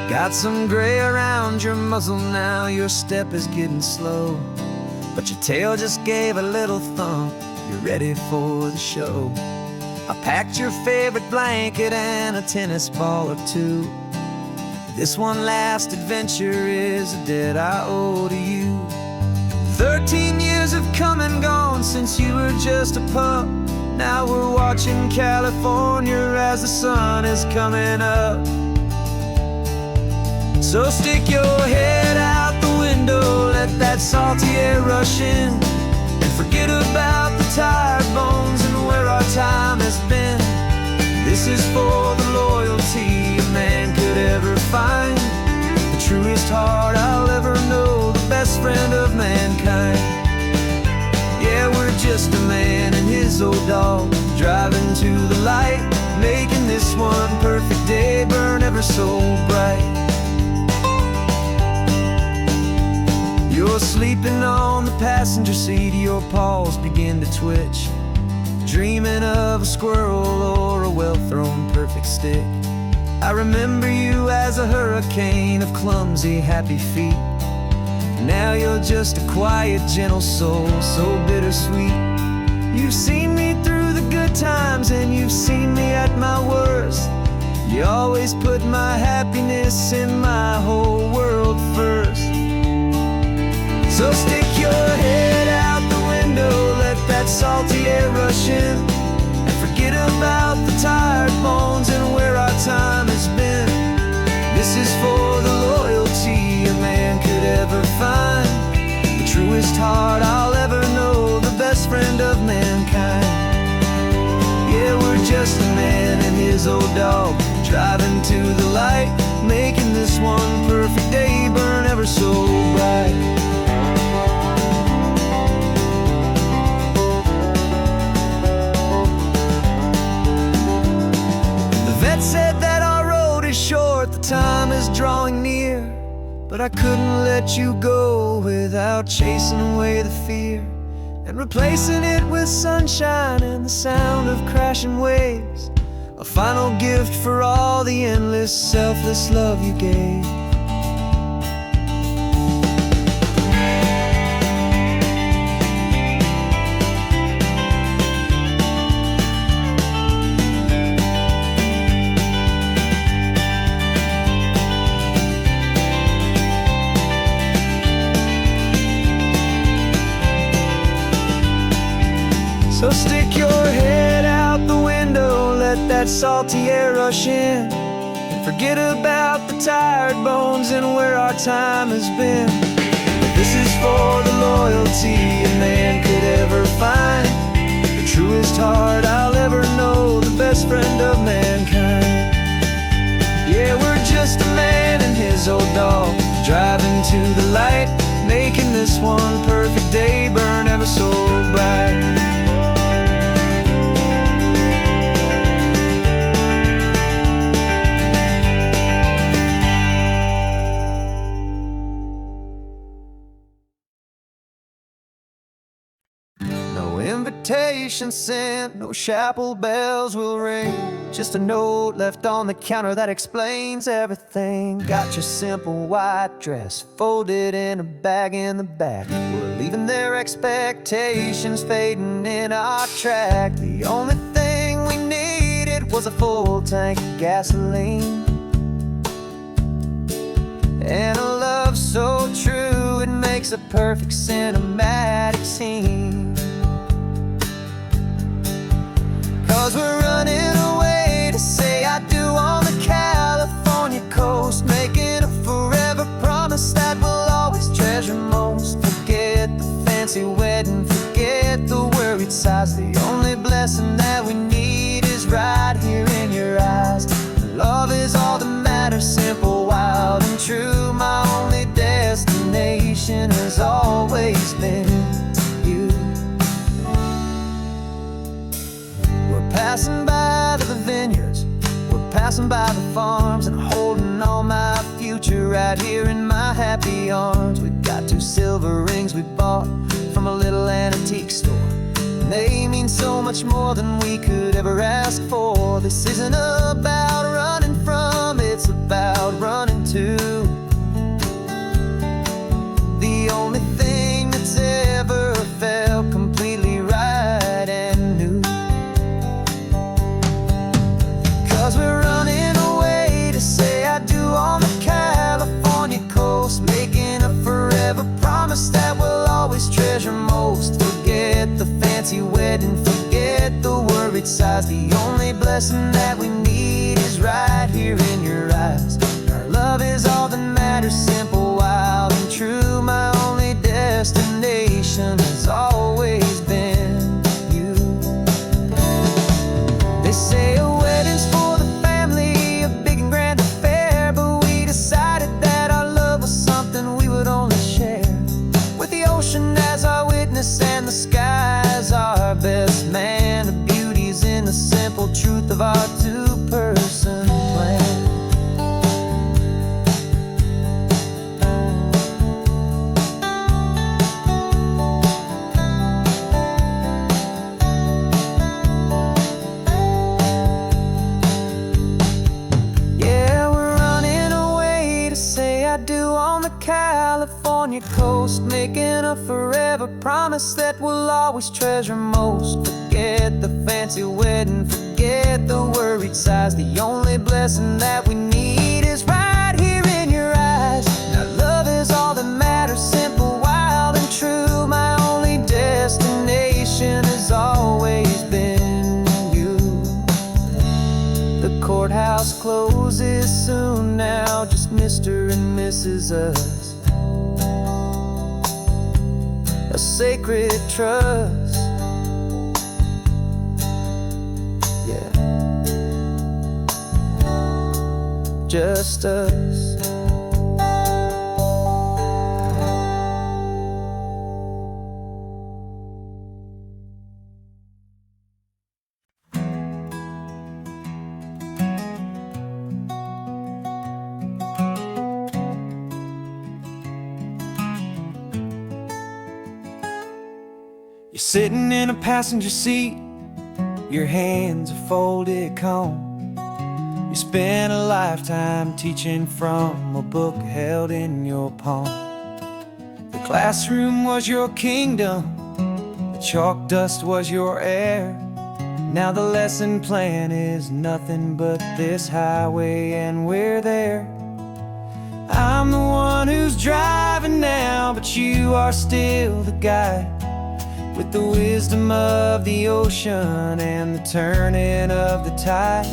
Got some gray around your muzzle now, your step is getting slow, but your tail just gave a little thump, you're ready for the show. I packed your favorite blanket and a tennis ball or two. This one last adventure is a debt I owe to you. 13 years have come and gone since you were just a pup. Now we're watching California as the sun is coming up. So stick your head out the window, let that salty air rush in, and forget about the tired bones and where our time has been. This is for the loyalty a man could ever find, the truest heart I'll ever know, the best friend of mankind. Yeah, we're just a man and his old dog, driving to the light, making this one perfect day burn ever so bright. You're sleeping on the passenger seat, your paws begin to twitch, dreaming of a squirrel or a well-thrown perfect stick. I remember you as a hurricane of clumsy, happy feet. Now you're just a quiet, gentle soul, so bittersweet. You've seen me through the good times and you've seen me at my worst. You always put my happiness in my whole world first. So stick your head out the window, let that salty air rush in, and forget about the tired bones and where our time has been. This is for the loyalty a man could ever find, the truest heart I'll ever know, the best friend of mankind. Yeah, we're just a man and his old dog, driving to the light, making this one perfect day burn ever so bright. Said that our road is short, the time is drawing near, but I couldn't let you go without chasing away the fear and replacing it with sunshine and the sound of crashing waves, a final gift for all the endless, selfless love you gave. So stick your head out the window, let that salty air rush in, and forget about the tired bones and where our time has been. This is for the loyalty a man could ever find, the truest heart I'll ever know, the best friend of mankind. Yeah, we're just a man and his old dog, driving to the light, making this one perfect day burn ever so bright. No invitation sent, no chapel bells will ring, just a note left on the counter that explains everything. Got your simple white dress folded in a bag in the back. We're leaving their expectations fading in our track. The only thing we needed was a full tank of gasoline and a love so true it makes a perfect cinematic scene. 'Cause we're running away to say I do on the California coast, making a forever promise that we'll always treasure most. Forget the fancy wedding, forget the worried sighs. The only blessing that we need is right here in your eyes. Love is all that matters, simple, wild and true. My only destination has always been you. We're passing by the vineyards, we're passing by the farms, and holding all my future right here in my happy arms. We've got 2 silver rings we bought from a little antique store, and they mean so much more than we could ever ask for. This isn't about running from, it's about running too. The only thing that's ever felt completely right and new. 'Cause we're running away to say I do on the California coast, making a forever promise that we'll always treasure most. Forget the fancy wedding, forget the worried sighs. The only blessing that we need is right here in your eyes. Our love is all that matters, simple, wild, and true. My only destination has always been you. They say a wedding's for the family, a big and grand affair, but we decided that our love was something we would only share with the ocean as our witness and the sky as our best man. The beauty's in the simple truth of our two-person plan. Yeah, we're running away to say I do on the California coast, making a forever promise that we'll always treasure most. Forget the fancy wedding, forget the worried sighs. The only blessing that we need is right here in your eyes. Now love is all that matters, simple, wild, and true. My only destination has always been you. The courthouse closes soon now, just Mr. and Mrs. Us, a sacred trust. Yeah, just us. You're sitting in a passenger seat, your hands are folded calm. You spent a lifetime teaching from a book held in your palm. The classroom was your kingdom, the chalk dust was your air. Now the lesson plan is nothing but this highway and we're there. I'm the one who's driving now, but you are still the guide, with the wisdom of the ocean and the turning of the tide.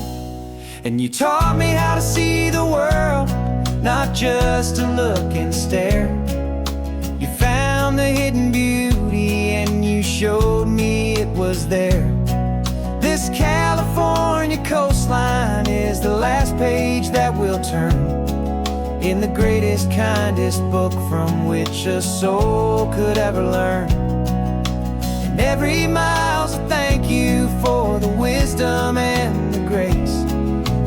And you taught me how to see the world, not just to look and stare. You found the hidden beauty and you showed me it was there. This California coastline is the last page that we'll turn in the greatest, kindest book from which a soul could ever learn. And every mile's a thank you for the wisdom and the grace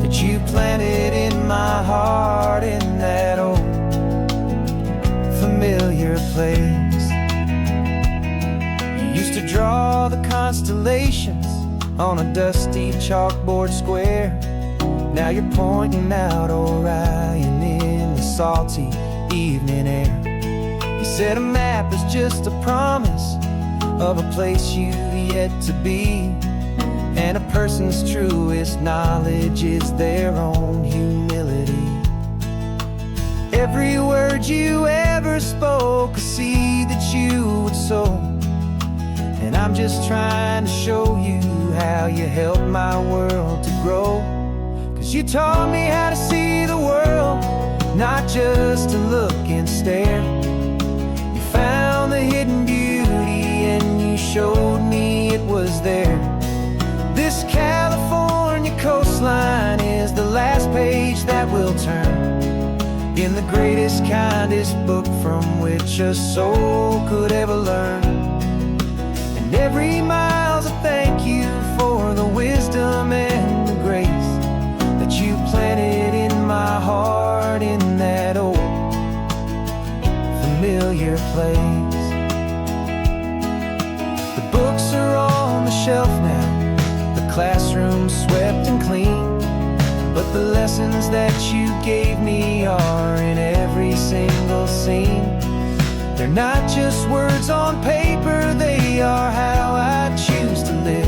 that you planted in my heart in that old familiar place. You used to draw the constellations on a dusty chalkboard square. Now you're pointing out Orion in the salty evening air. You said a map is just a promise of a place you've yet to be, and a person's truest knowledge is their own humility. Every word you ever spoke, a seed that you would sow, and I'm just trying to show you how you helped my world to grow. 'Cause you taught me how to see the world, not just to look and stare. You found the hidden beauty and you showed me it was there. This California coastline is the last page that we'll turn in the greatest, kindest book from which a soul could ever learn. And every mile's a thank you for the wisdom and the grace that you planted in my heart in that old familiar place. The books are on the shelf now, the classroom swept and clean, but The lessons that you gave me are in every single scene. They're not just words on paper, they are how I choose to live.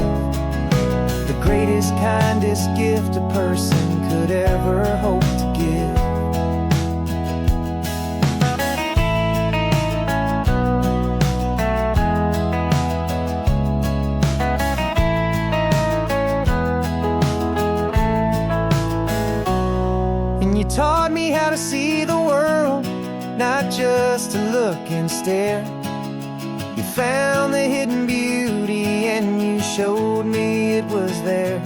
The greatest, kindest gift a person could ever hope to give. And you taught me how to see the world, not just to look and stare. You found the hidden beauty and you showed me it was there.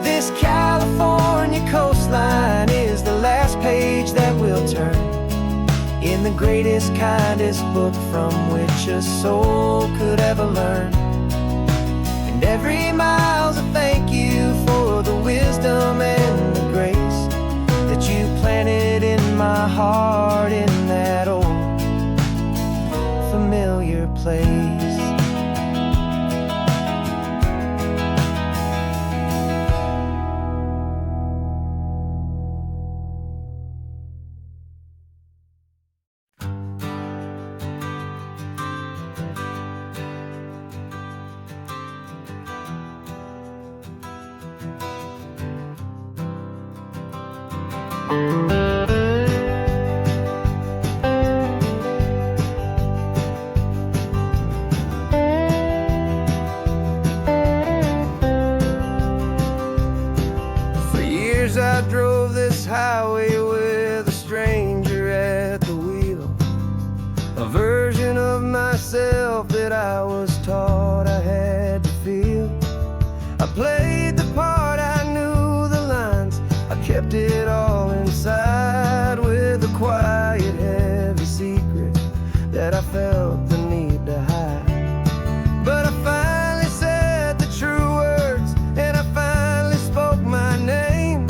This California coastline is the last page that we'll turn in the greatest, kindest book from which a soul could ever learn. And every mile's a thank you for the wisdom and the grace that you planted in my heart in that old familiar place. For years I drove this highway with a stranger at the wheel, a version of myself that I was taught I had to feel. I played the part, I knew the lines, I kept it all inside with a quiet, heavy secret that I felt the need to hide. But I finally said the true words, and I finally spoke my name.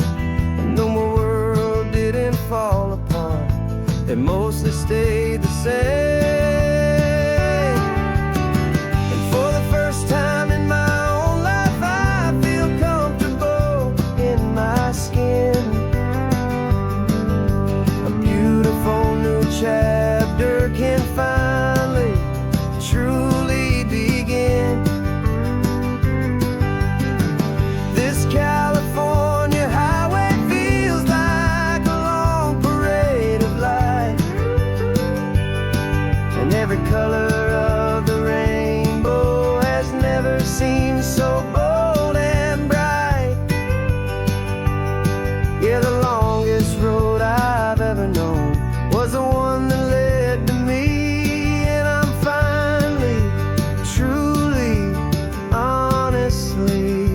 And though my world didn't fall apart, it mostly stayed the same. And for the first time in my own life, I feel comfortable in my skin. A beautiful new chapter can finally truly begin. This California highway feels like a long parade of light, and every color of the rainbow has never seemed so bold and bright. Yeah, the longest road I've ever known was the one that led to me, and I'm finally, truly, honestly,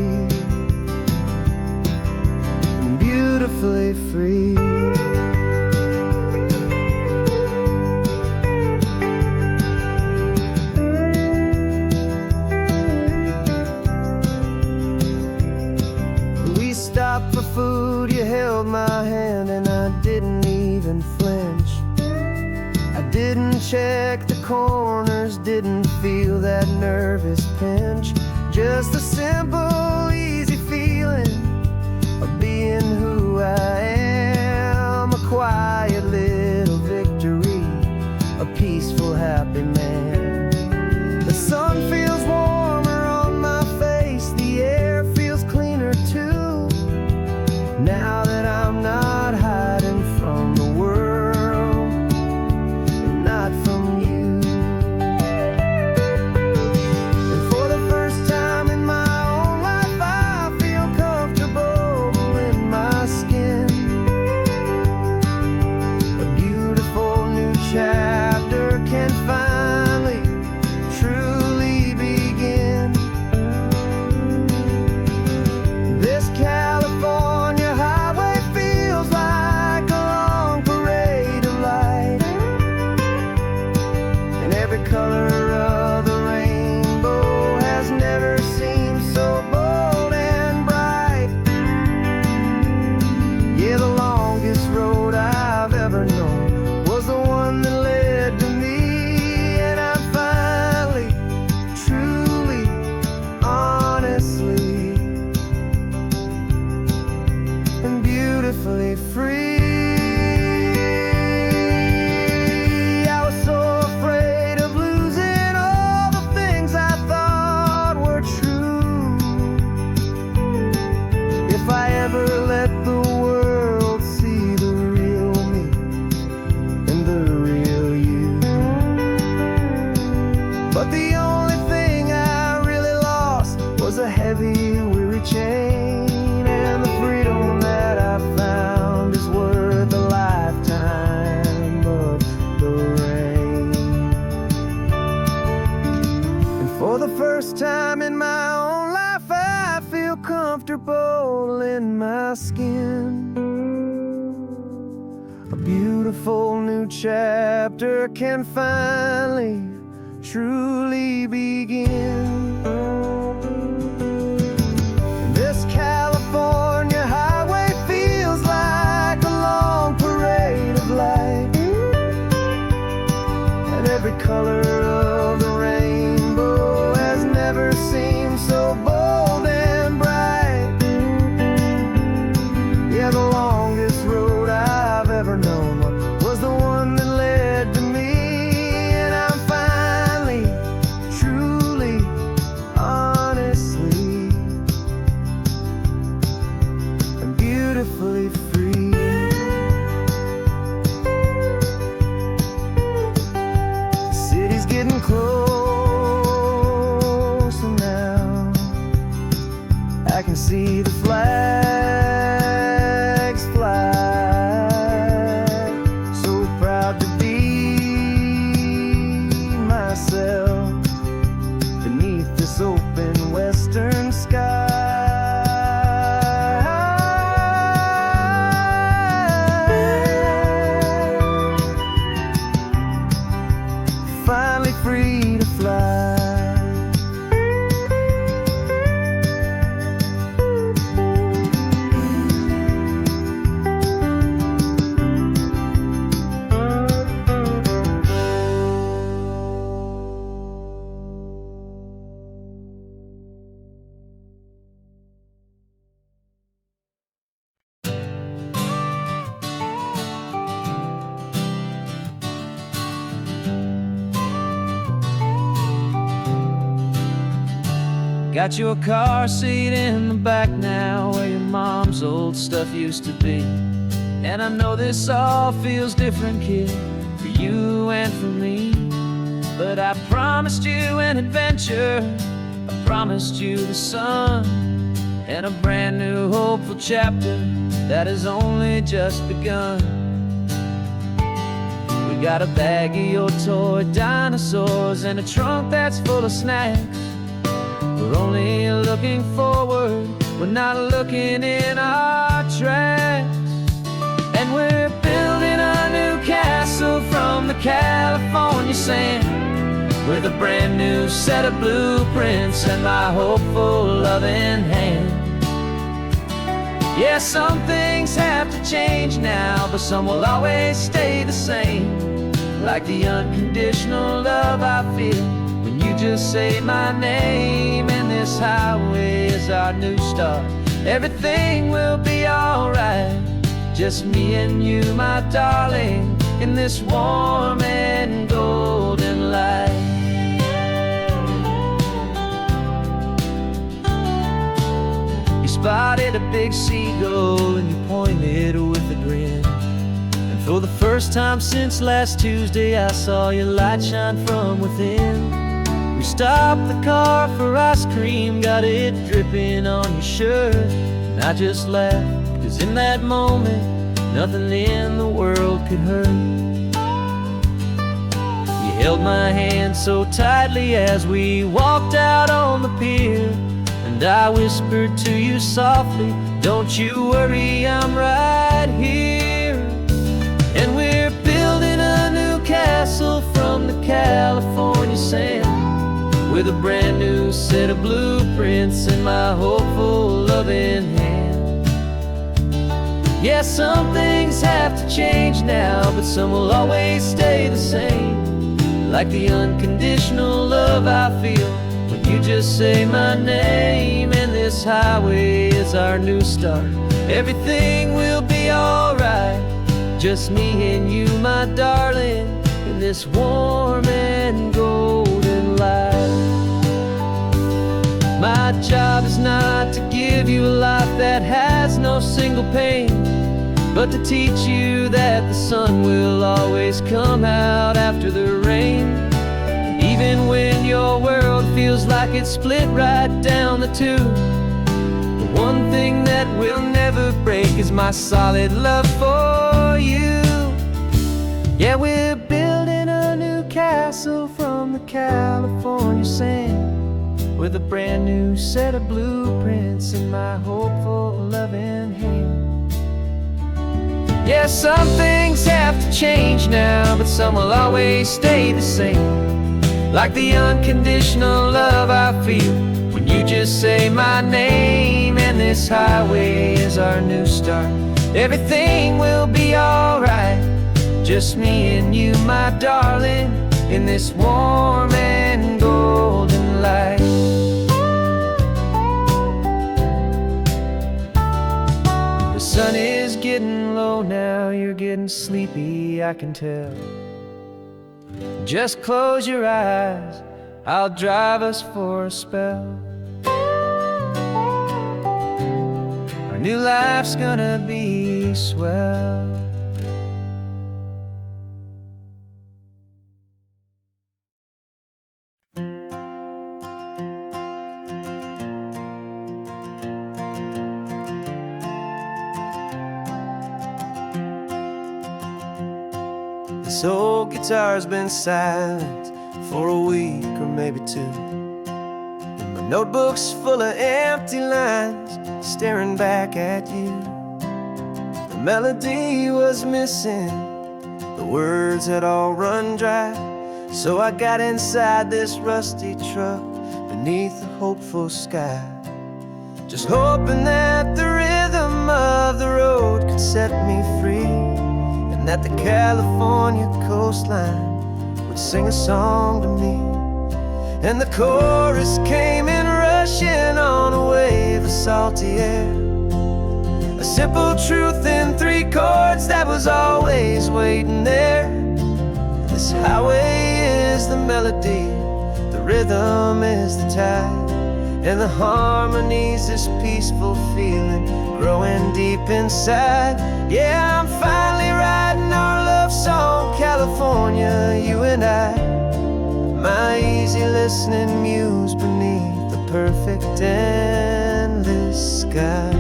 beautifully free. We stopped for food, you held my hand, and I didn't even flinch. I didn't check the corners, didn't feel that nervous pinch. Just a simple, easy feeling of being who I am. A quiet little victory, a peaceful, happy man. The sun feels warmer on my face, the air feels cleaner too, now that I'm not hiding from the world, and not from you. And for the first time in my was a heavy, weary chain, and the freedom that I found is worth a lifetime of the rain. And for the first time in my own life, I feel comfortable in my skin. A beautiful new chapter can finally, truly begin. This California highway feels like a long parade of light, and every color of the rainbow has never seemed so bold and bright. Yeah, the longest road I've ever known was the one that led to me, and I'm finally, truly, honestly, and beautifully free. The city's getting closer now. I can see the flags fly. So proud to be myself beneath this open western sky. Finally free to fly. Got your car seat in the back now, where your mom's old stuff used to be. And I know this all feels different, kid, for you and for me. But I promised you an adventure, I promised you the sun, and a brand new hopeful chapter that has only just begun. We got a bag of your toy dinosaurs and a trunk that's full of snacks. We're only looking forward, we're not looking in our tracks. And we're building a new castle from the California sand, with a brand new set of blueprints and my hopeful loving hand. Yeah, some things have to change now, but some will always stay the same. Like the unconditional love I feel when you just say my name. And this highway is our new start. Everything will be alright, just me and you, my darling, in this warm and golden light. You spotted a big seagull and you pointed with a grin. And for the first time since last Tuesday, I saw your light shine from within. We stopped the car for ice cream, got it dripping on your shirt. And I just laughed, 'cause in that moment, nothing in the world could hurt. You held my hand so tightly as we walked out on the pier, and I whispered to you softly, don't you worry, I'm right here. And we're building a new castle from the California sand, with a brand new set of blueprints in my hopeful loving hand. Yeah, some things have to change now, but some will always stay the same. Like the unconditional love I feel when you just say my name. And this highway is our new start. Everything will be alright, just me and you, my darling, in this warm and golden light. My job is not to give you a life that has no single pain, but to teach you that the sun will always come out after the rain. Even when your world feels feels like it's split right down the two. The one thing that will never break is my solid love for you. Yeah, we're building a new castle from the California sand, with a brand new set of blueprints in my hopeful, loving hand. Yeah, some things have to change now, but some will always stay the same. Like the unconditional love I feel when you just say my name. And this highway is our new start. Everything will be alright, just me and you, my darling, in this warm and golden light. The sun is getting low now, you're getting sleepy, I can tell. Just close your eyes, I'll drive us for a spell. Our new life's gonna be swell. This old guitar's been silent for a week or maybe two, and my notebook's full of empty lines staring back at you. The melody was missing, the words had all run dry, so I got inside this rusty truck beneath the hopeful sky, just hoping that the rhythm of the road could set me free, and that the California coastline would sing a song to me. And the chorus came in rushing on a wave of salty air, a simple truth in 3 chords that was always waiting there. This highway is the melody, the rhythm is the tide, and the harmony's this peaceful feeling growing deep inside. Yeah, I'm finally writing our love song, California, you and I, my easy listening muse beneath the perfect endless sky.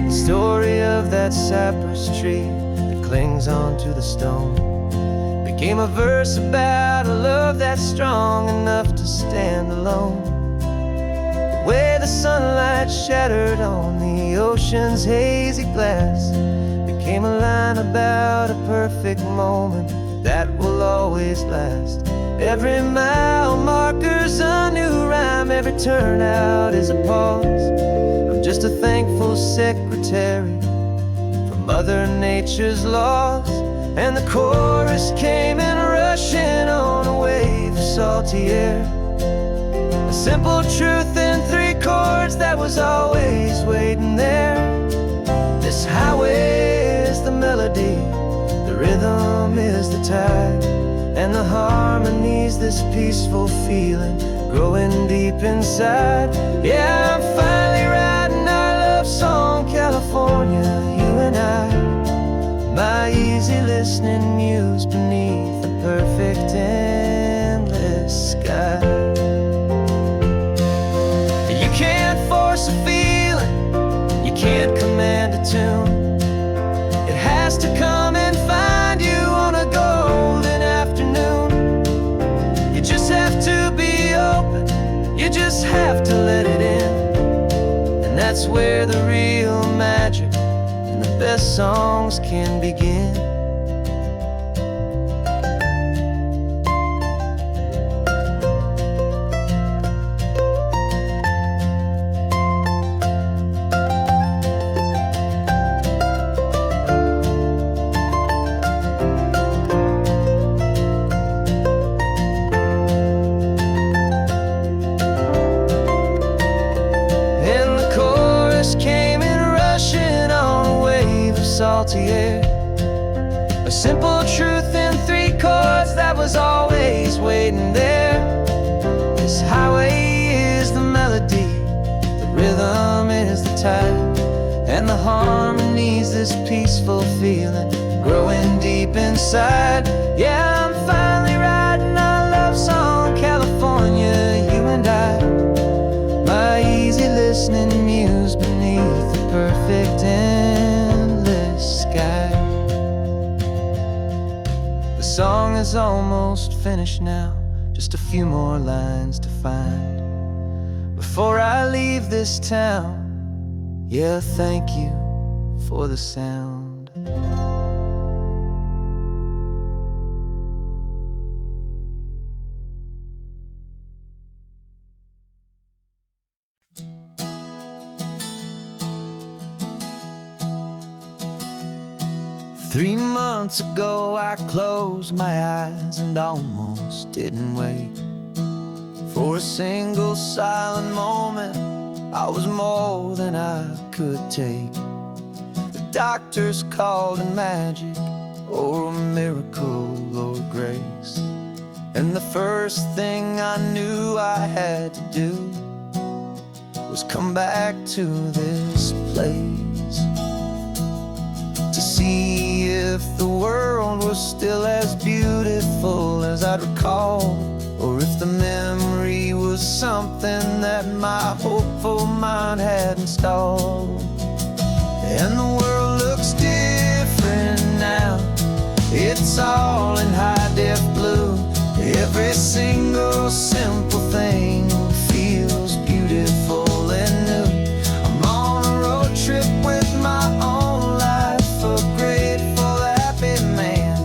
The story of that cypress tree that clings onto the stone became a verse about a love that's strong enough to stand alone. The way the sunlight shattered on the ocean's hazy glass became a line about a perfect moment that will always last. Every mile marker's a new rhyme, every turnout is a pause. I'm just a thankful secretary for Mother Nature's laws. And the chorus came in rushing on a wave of salty air, a simple truth in 3 chords that was always waiting there. This highway is the melody, the rhythm is the tide, and the harmony's this peaceful feeling growing deep inside. Yeah, I'm finally writing our love song, California, you and I, my easy listening muse beneath the perfect endless sky. You can't force a feeling, you can't command a tune. It has to come and find you on a golden afternoon. You just have to be open, you just have to let it in, and that's where the real magic and the best songs can begin. Salty air, a simple truth in 3 chords that was always waiting there. This highway is the melody, the rhythm is the tide, and the harmony's this peaceful feeling growing deep inside. Yeah, song is almost finished now, just a few more lines to find before I leave this town. Yeah, thank you for the sound. 3 months ago I closed my eyes and almost didn't wait for a single silent moment. I was more than I could take. The doctors called it magic, or a miracle, or grace. And the first thing I knew I had to do was come back to this place, to see if the world was still as beautiful as I'd recall, or if the memory was something that my hopeful mind had installed. And the world looks different now, it's all in high-def blue. Every single simple thing feels beautiful and new. I'm on a road trip with my own life, a grateful, happy man,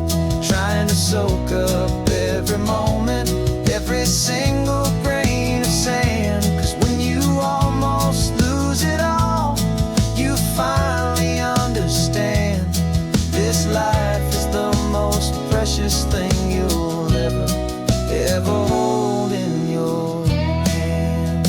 trying to soak up every moment, every single grain of sand. 'Cause when you almost lose it all, you finally understand this life is the most precious thing you'll ever hold in your hand.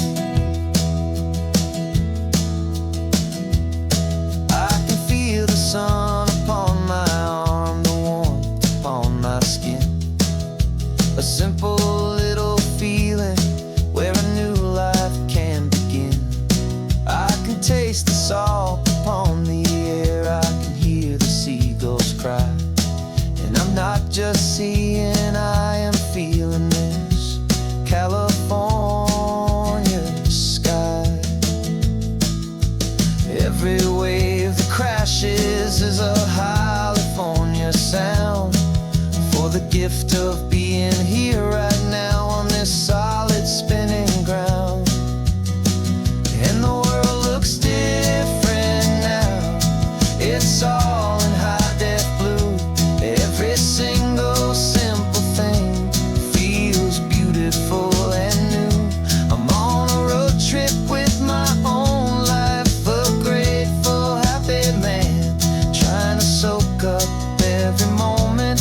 I can feel the sun upon my arm, the warmth upon my skin, a simple little feeling where a new life can begin. I can taste the salt upon the air, I can hear the seagulls cry, and I'm not just seeing, I am feeling this California sky. Every wave that crashes is a California sound, for the gift of being here right now on this solid spinning ground. And the world looks different now, it's all in high-def blue. Every single simple thing feels beautiful and new. I'm on a road trip with my own life, a grateful, happy man, trying to soak up every moment,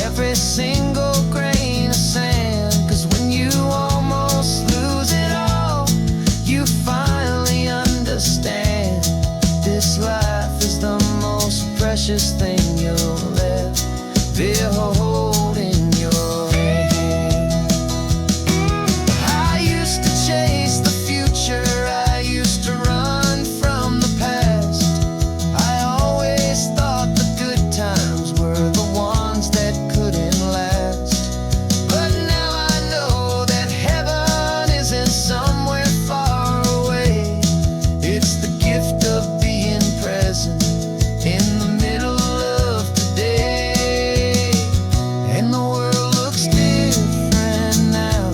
every single grain of sand. 'Cause when you almost lose it all, you finally understand this life is the most precious thing you'll ever hold in your hand. I used to chase the future, I used to run from the past. I always thought the good times were the ones that couldn't last. But now I know that heaven isn't somewhere far away. It's the gift of being present in the middle of today. And the world looks different now,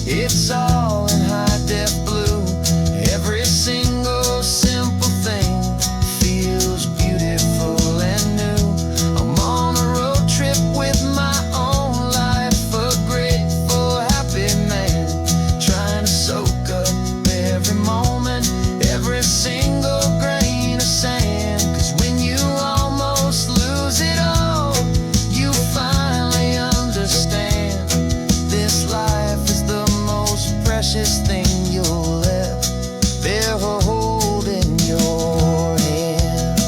it's all in high-def blue. Every single simple thing feels beautiful and new. I'm on a road trip with my own life, a grateful, happy man, trying to soak up every moment, every single grain of sand. 'Cause when you almost lose it all, you finally understand this life is the most precious thing you'll ever hold in your hand.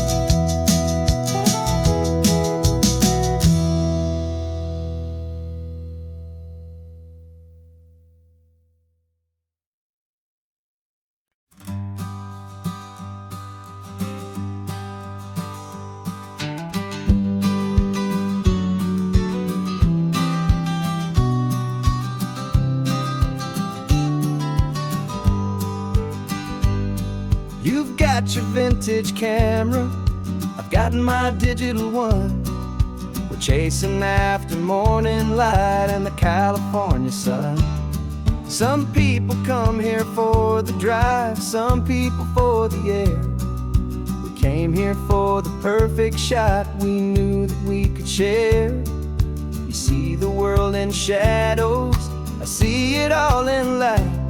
You've got your vintage camera, I've got my digital one. We're chasing after morning light and the California sun. Some people come here for the drive, some people for the air. We came here for the perfect shot we knew that we could share. You see the world in shadows, I see it all in light.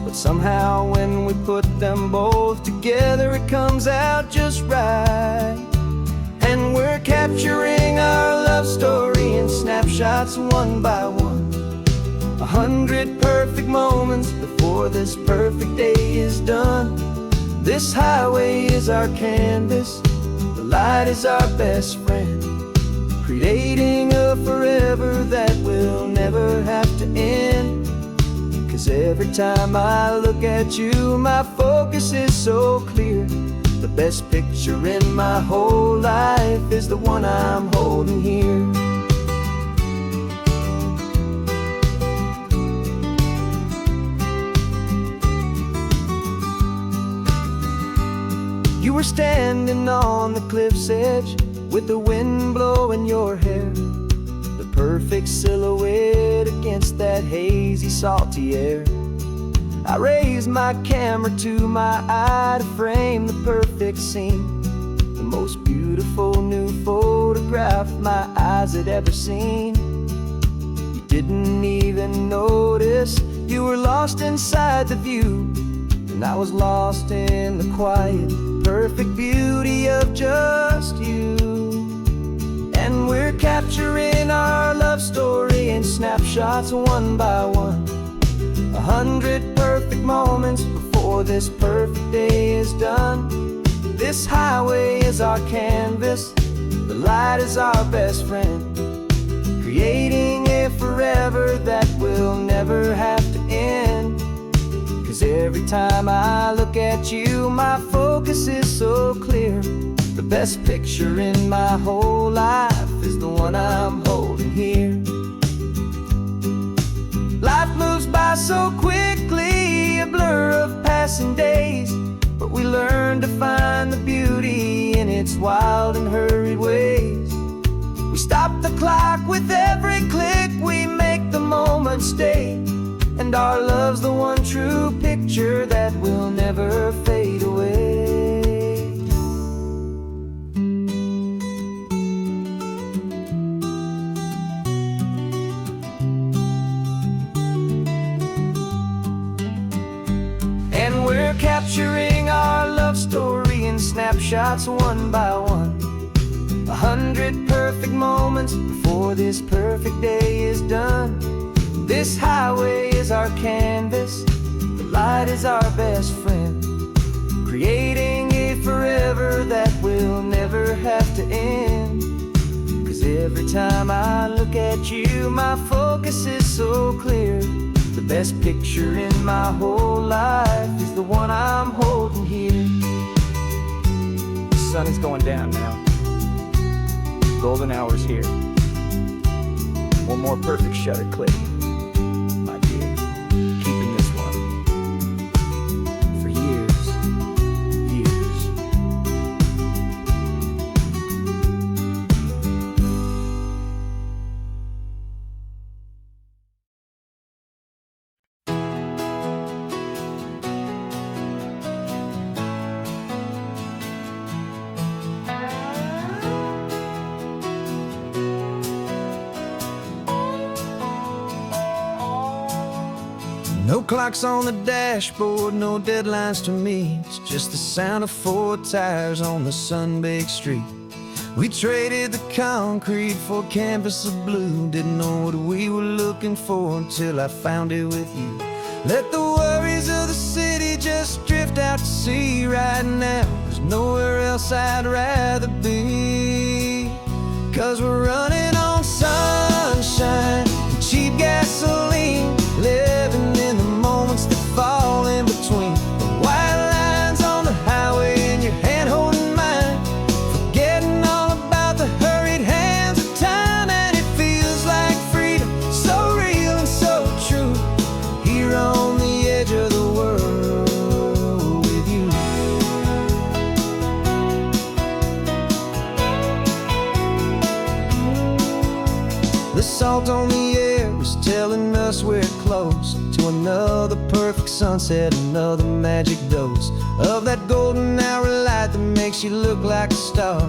But somehow when we put them both together, it comes out just right. And we're capturing our love story in snapshots one by one. 100 perfect moments before this perfect day is done. This highway is our canvas, the light is our best friend, creating a forever that will never have to end. 'Cause every time I look at you, my focus is so clear. The best picture in my whole life is the one I'm holding here. You were standing on the cliff's edge with the wind blowing your hair, the perfect silhouette against that hazy, salty air. I raised my camera to my eye to frame the perfect scene, the most beautiful new photograph my eyes had ever seen. You didn't even notice you were lost inside the view, and I was lost in the quiet, perfect beauty of just you. And we're capturing our love story in snapshots one by one. 100 perfect moments before this perfect day is done. This highway is our canvas, the light is our best friend, creating a forever that will never have to end. 'Cause every time I look at you, my focus is so clear. The best picture in my whole life is the one I'm holding here. Life moves by so quickly, a blur of passing days, but we learn to find the beauty in its wild and hurried ways. We stop the clock with every click, we make the moment stay, and our love's the one true picture that will never fade away. And we're capturing our love story in snapshots one by one. 100 perfect moments before this perfect day is done. This highway is our canvas, the light is our best friend, creating a forever that will never have to end. 'Cause every time I look at you, my focus is so clear. The best picture in my whole life is the one I'm holding here. The sun is going down now. Golden hour's here. One more perfect shutter click, my dear, keeping this one for years, years. No clocks on the dashboard, no deadlines to meet. It's just the sound of 4 tires on the sun-baked street. We traded the concrete for a canvas of blue. Didn't know what we were looking for until I found it with you. Let the worries of the city just drift out to sea right now. There's nowhere else I'd rather be. 'Cause we're running on sunshine and cheap gasoline, living in the moments that fall in between. The white lines on the highway and your hand holding mine, forgetting all about the hurried hands of time. And it feels like freedom, so real and so true, here on the edge of the world with you. on the air is telling us we're close to another perfect sunset, another magic dose of that golden hour light that makes you look like a star,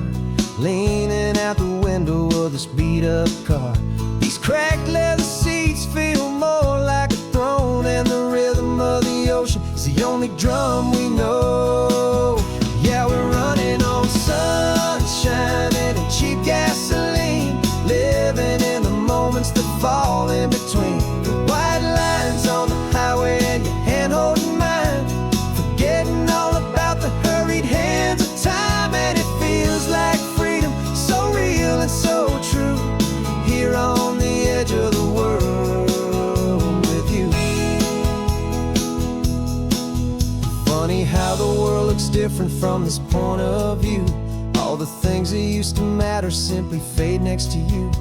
leaning out the window of this beat-up car. These cracked leather seats feel more like a throne, and the rhythm of the ocean is the only drum we know. Yeah, we're running on sunshine and cheap gasoline, living in the moments that fall in between the white lines on the highway and your hand holding mine, forgetting all about the hurried hands of time. And it feels like freedom, so real and so true, here on the edge of the world with you. Funny how the world looks different from this point of view. All the things that used to matter simply fade next to you.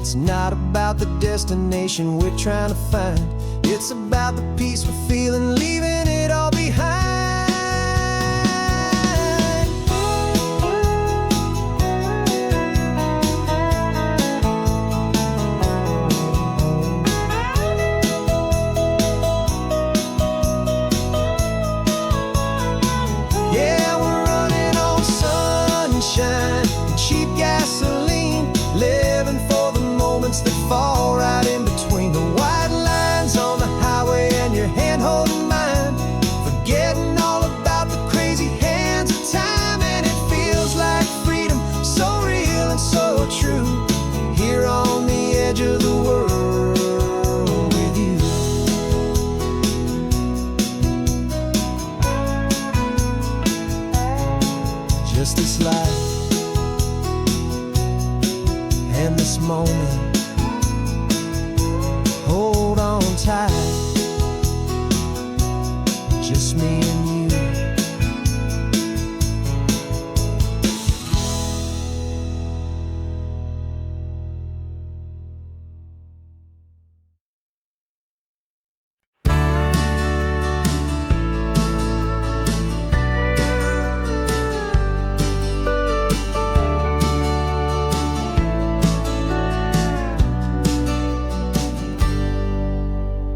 It's not about the destination we're trying to find, it's about the peace we're feeling, leaving it all behind. Yeah, we're running on sunshine and cheap gasoline, living for the moments that fall right in between the white lines on the highway and your hand holding mine, forgetting all about the crazy hands of time. And it feels like freedom, so real and so true, here on the edge of the world with you. Just this life and this moment, hold on tight, just me and you.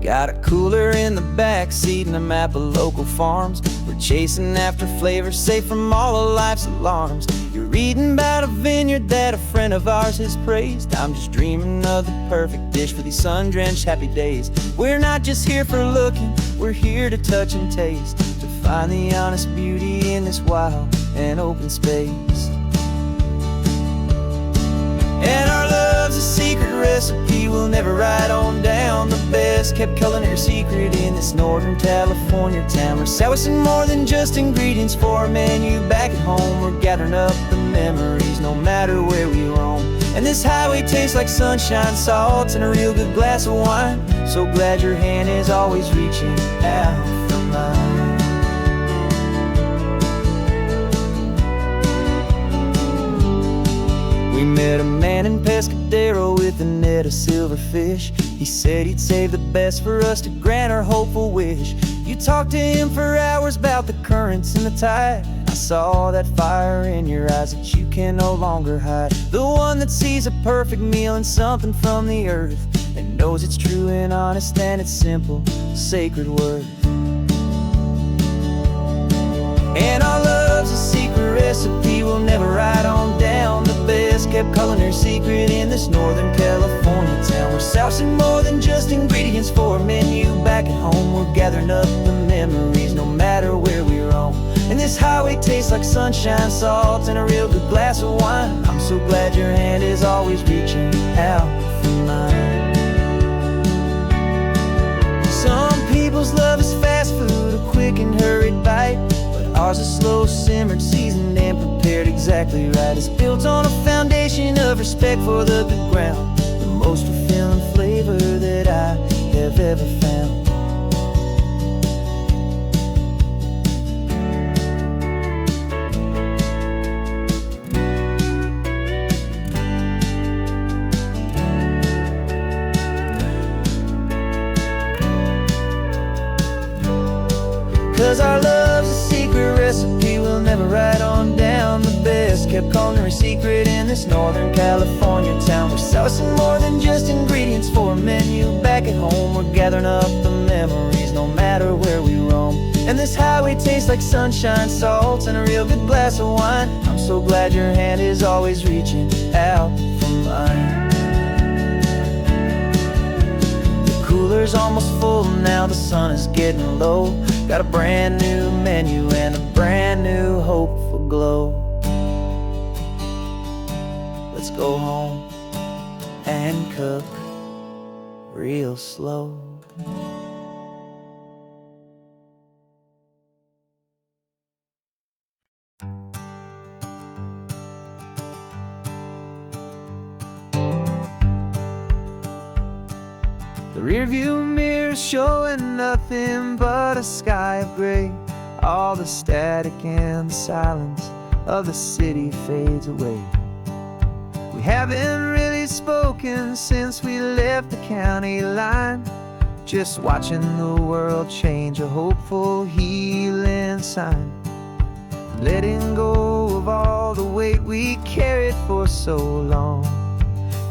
Got a cooler in the back seat and a map of local farms. We're chasing after flavors safe from all of life's alarms. You're reading about a vineyard that a friend of ours has praised. I'm just dreaming of the perfect dish for these sun-drenched happy days. We're not just here for looking, we're here to touch and taste, to find the honest beauty in this wild and open space. And our love's a secret recipe we'll never write on down. The best kept culinary secret in this Northern California town. We're sourcing more than just ingredients for a menu back at home. We're gathering up the memories no matter where we roam. And this highway tastes like sunshine, salt, and a real good glass of wine. So glad your hand is always reaching out for mine. We met a man in Pescadero with a net of silverfish. He said he'd save the best for us to grant our hopeful wish. You talked to him for hours about the currents and the tide. I saw that fire in your eyes that you can no longer hide. The one that sees a perfect meal in something from the earth, and knows it's true and honest and it's simple, sacred worth. And our love's a secret recipe we'll never write on down. The best kept culinary secret in this Northern California town. We're sourcing more than just ingredients for a menu back at home. We're gathering up the memories no matter where we roam. And this highway tastes like sunshine, salt, and a real good glass of wine. I'm so glad your hand is always reaching out for mine. Some people's love is fast food, a quick and hurried bite. Ours is slow simmered, seasoned and prepared exactly right. It's built on a foundation of respect for the good ground, the most fulfilling flavor that I have ever found. 'Cause our love's a secret recipe recipe we'll never write on down. The best kept culinary secret in this Northern California town. We're saucing more than just ingredients for a menu. Back at home we're gathering up the memories, no matter where we roam. And this highway tastes like sunshine, salt, and a real good glass of wine. I'm so glad your hand is always reaching out for mine. The cooler's almost full now, the sun is getting low. Got a brand new menu and a brand new hopeful glow. Let's go home and cook real slow. The rearview mirror's showing nothing but a sky of gray. All the static and the silence of the city fades away. We haven't really spoken since we left the county line. Just watching the world change, a hopeful healing sign. Letting go of all the weight we carried for so long.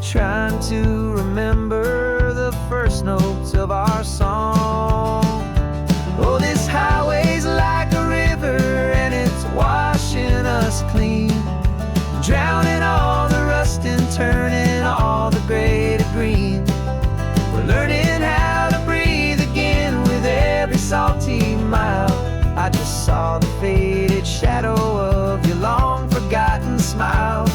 Trying to remember the first notes of our song. Oh, this highway's like a river and it's washing us clean, drowning all the rust and turning all the gray to green. We're learning how to breathe again with every salty mile. I just saw the faded shadow of your long forgotten smile.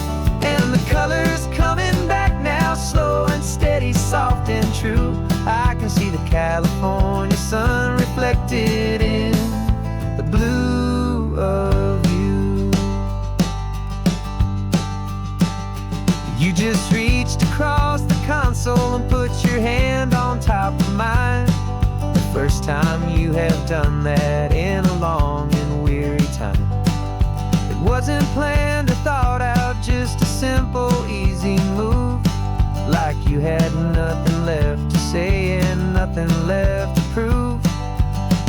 And the colors coming back now, slow and steady, soft and true. I can see the California sun reflected in the blue of you. You just reached across the console and put your hand on top of mine. The first time you have done that in a long and weary time. It wasn't planned or thought out, just a simple, easy move. Like you had nothing left to say and nothing left to prove.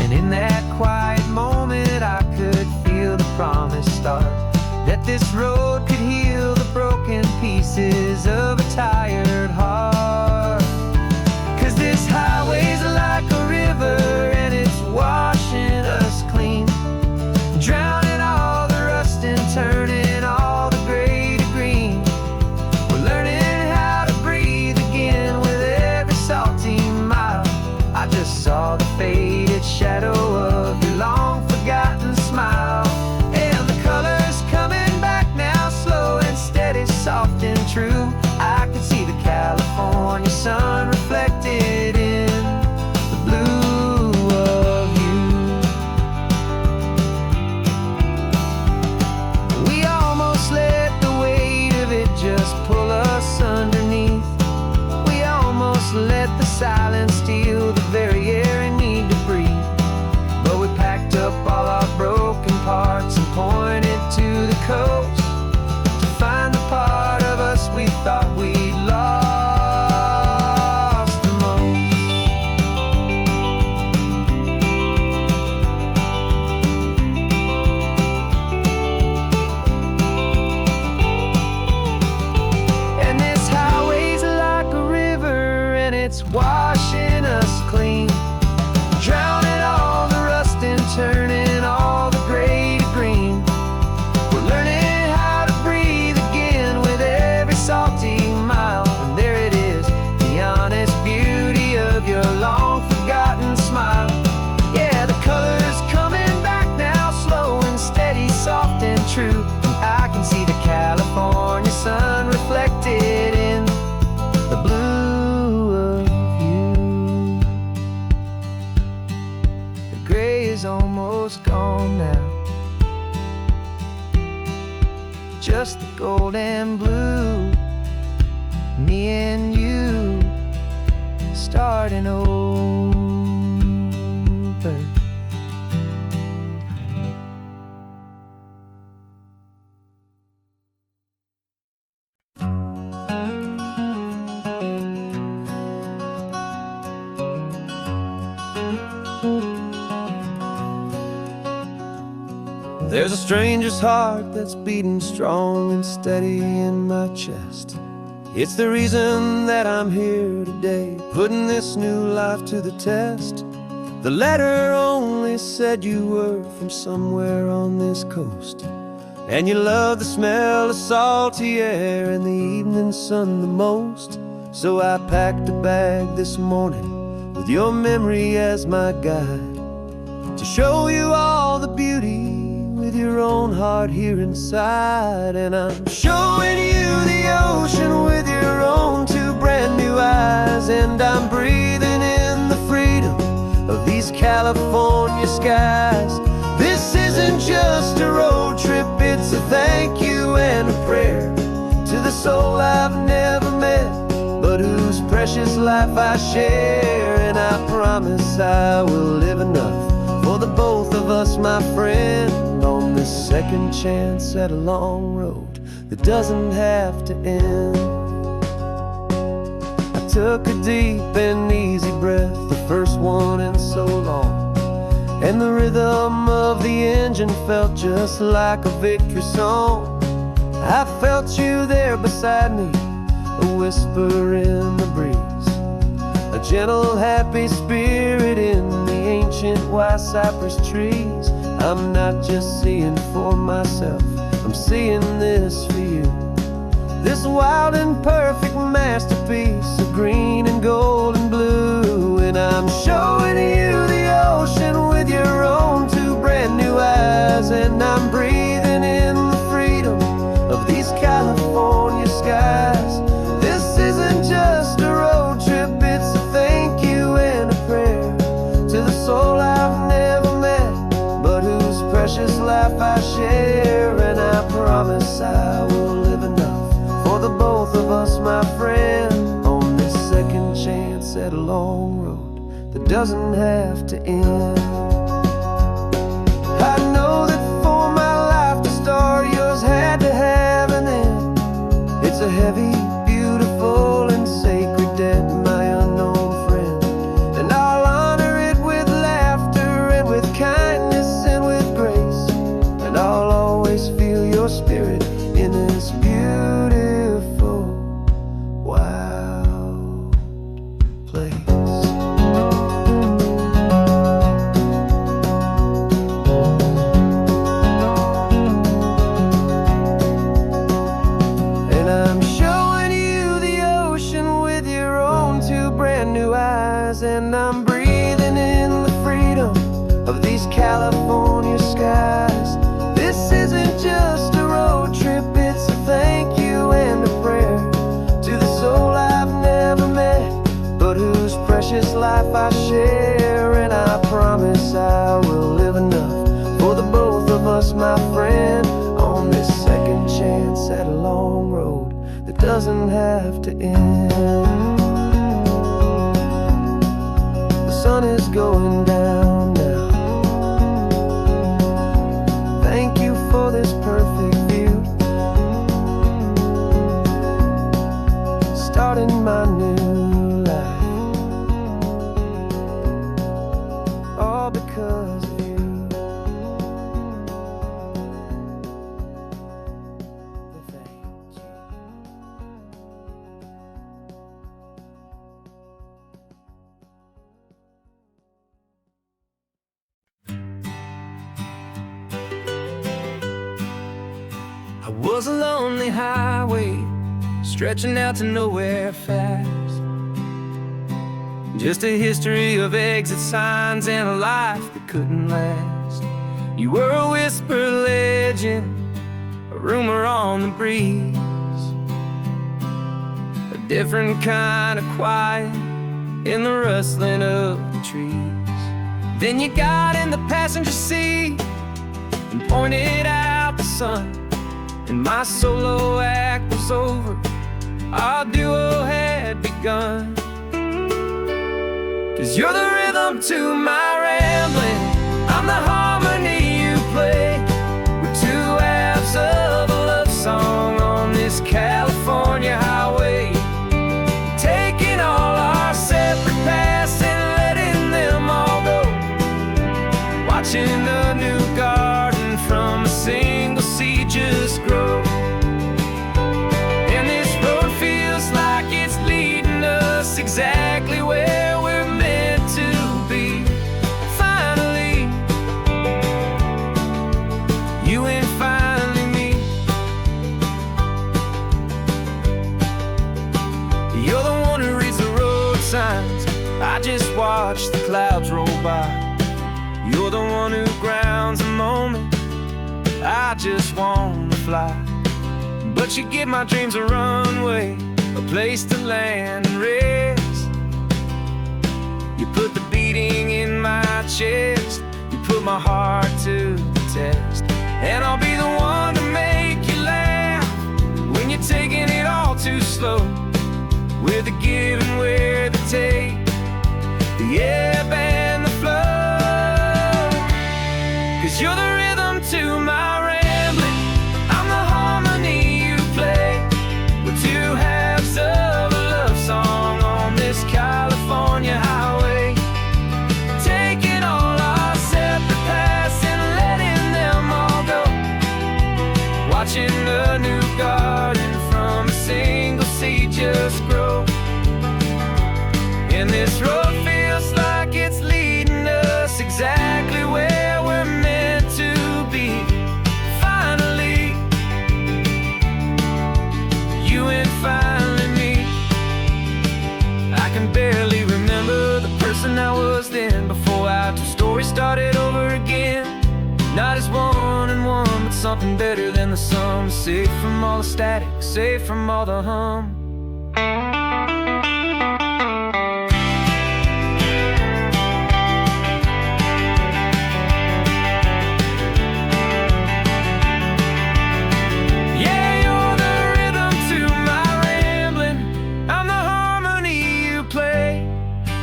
And in that quiet moment I could feel the promise start, that this road could heal the broken pieces of a tired heart. 'Cause this highway's like a river and it's washing us clean, drowning all the rust and turning all the gray to green. We're learning how to breathe again with every salty mile. I just saw the faded shadow of your long forgotten smile. And the colors coming back now, slow and steady, soft and true. I can see the California sun reflected in the blue of you. We almost let the weight of it just pull us underneath. We almost let the silence steal the very air I need to breathe. But we packed up all our broken parts and pointed to the coast to find the part of us we thought we'd lost the most. And this highway's like a river and it's washing us clean, drowning all the rust and turning all the gray to green. We're learning how to breathe again with every salty mile. And there it is, the honest beauty of your long forgotten smile. Yeah, the colors coming back now, slow and steady, soft and true. I can see the California sun reflected in the blue of you. The gray is almost gone now, just the gold and blue. Me and you starting over. There's a stranger's heart that's beating strong and steady in my chest. It's the reason that I'm here today, putting this new life to the test. The letter only said you were from somewhere on this coast, and you love the smell of salty air and the evening sun the most. So I packed a bag this morning with your memory as my guide, to show you all the beauty with your own heart here inside. And I'm showing you the ocean with your own two brand new eyes, and I'm breathing in the freedom of these California skies. This isn't just a road trip, it's a thank you and a prayer to the soul I've never met, but whose precious life I share. And I promise I will live enough for the both of us, my friend, on this second chance at a long road that doesn't have to end. I took a deep and easy breath, the first one in so long, and the rhythm of the engine felt just like a victory song. I felt you there beside me, a whisper in the breeze, a gentle happy spirit in the ancient white cypress trees. I'm not just seeing for myself, I'm seeing this for you, this wild and perfect masterpiece of green and gold and blue. And I'm showing you the ocean with your own two brand new eyes, and I'm breathing in the freedom of these California skies. This isn't just a road trip, it's a thank you and a prayer to the soul I've never met, but whose precious life I share. And I promise I will live enough for the both of us, my friend, on this second chance at a long road that doesn't have to end. I know that for my life to start, yours had to have an end. It's a heavy, beautiful, and sacred debt, my unknown friend, and I'll honor it with laughter and with kindness and with grace, and I'll always feel your spirit in this beautiful, wild place. And I'm showing you the ocean with your own two brand new eyes, and I'm breathing in the freedom of these California skies. This isn't just a road trip, it's a thank you and a prayer to the soul I've never met, but whose precious life I share. And I promise I will live enough for the both of us, my friend, on this second chance at a long road that doesn't have to end. The sun is going down now. Thank you for this perfect view, starting my new life, all because of you. Thank you. I was a lonely highway stretching out to nowhere fast, just a history of exit signs and a life that couldn't last. You were a whisper legend, a rumor on the breeze, a different kind of quiet in the rustling of the trees. Then you got in the passenger seat and pointed out the sun, and my solo act was over, our duo had begun. 'Cause you're the rhythm to my rambling, I'm the harmony you play. We're two halves of a love song on this California highway, taking all our separate paths and letting them all go, watching a new garden from a I just watch the clouds roll by. You're the one who grounds the moment. I just wanna fly, but you give my dreams a runway, a place to land and rest. You put the beating in my chest, you put my heart to the test. And I'll be the one to make you laugh when you're taking it all too slow. We're the give and we're the take, the ebb and the flow. 'Cause you're the rhythm to my rambling, I'm the harmony you play. We're two halves of a love song on this California highway, taking all our separate paths and letting them all go. Watching a new garden from a single seed just grow. And this road feels like it's leading us exactly where we're meant to be. Finally, you and finally me. I can barely remember the person I was then, before our two stories started over again. Not as one and one, but something better than the sum. Safe from all the static, safe from all the hum.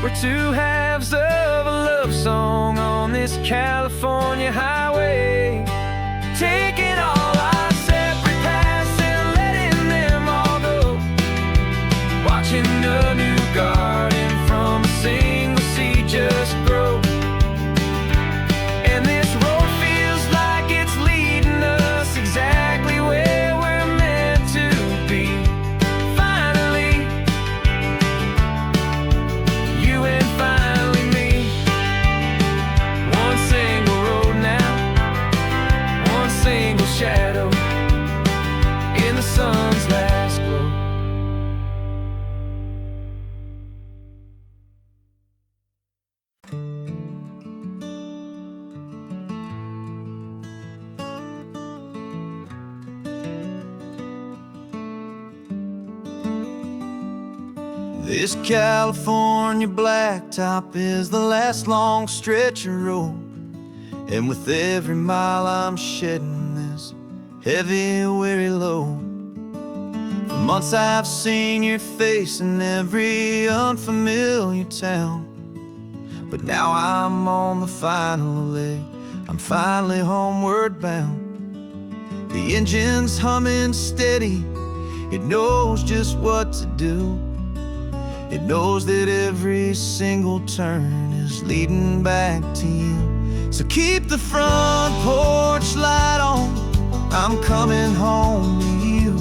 We're two halves of a love song on this California highway, taking all our separate paths and letting them all go. Watching a new garden from a single seed just grow. And this road feels like it's leading us exactly where we're meant to be. Finally, you and finally me. One single road now, one single shadow in the sun's last glow. This California blacktop is the last long stretch of road, and with every mile I'm shedding this heavy, weary load. For months I've seen your face in every unfamiliar town, but now I'm on the final leg, I'm finally homeward bound. The engine's humming steady, it knows just what to do. It knows that every single turn is leading back to you. So keep the front porch light on, I'm coming home to you.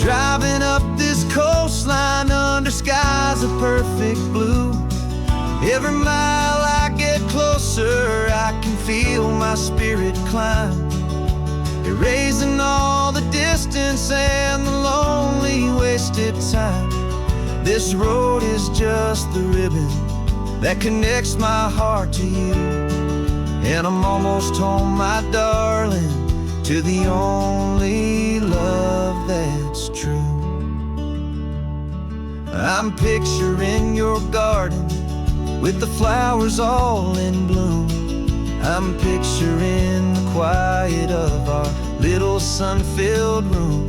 Driving up this coastline under skies of perfect blue. Every mile I get closer, I can feel my spirit climb, erasing all the distance and the lonely wasted time. This road is just the ribbon that connects my heart to you. And I'm almost home, my darling, to the only love that's true. I'm picturing your garden with the flowers all in bloom. I'm picturing the quiet of our little sun-filled room.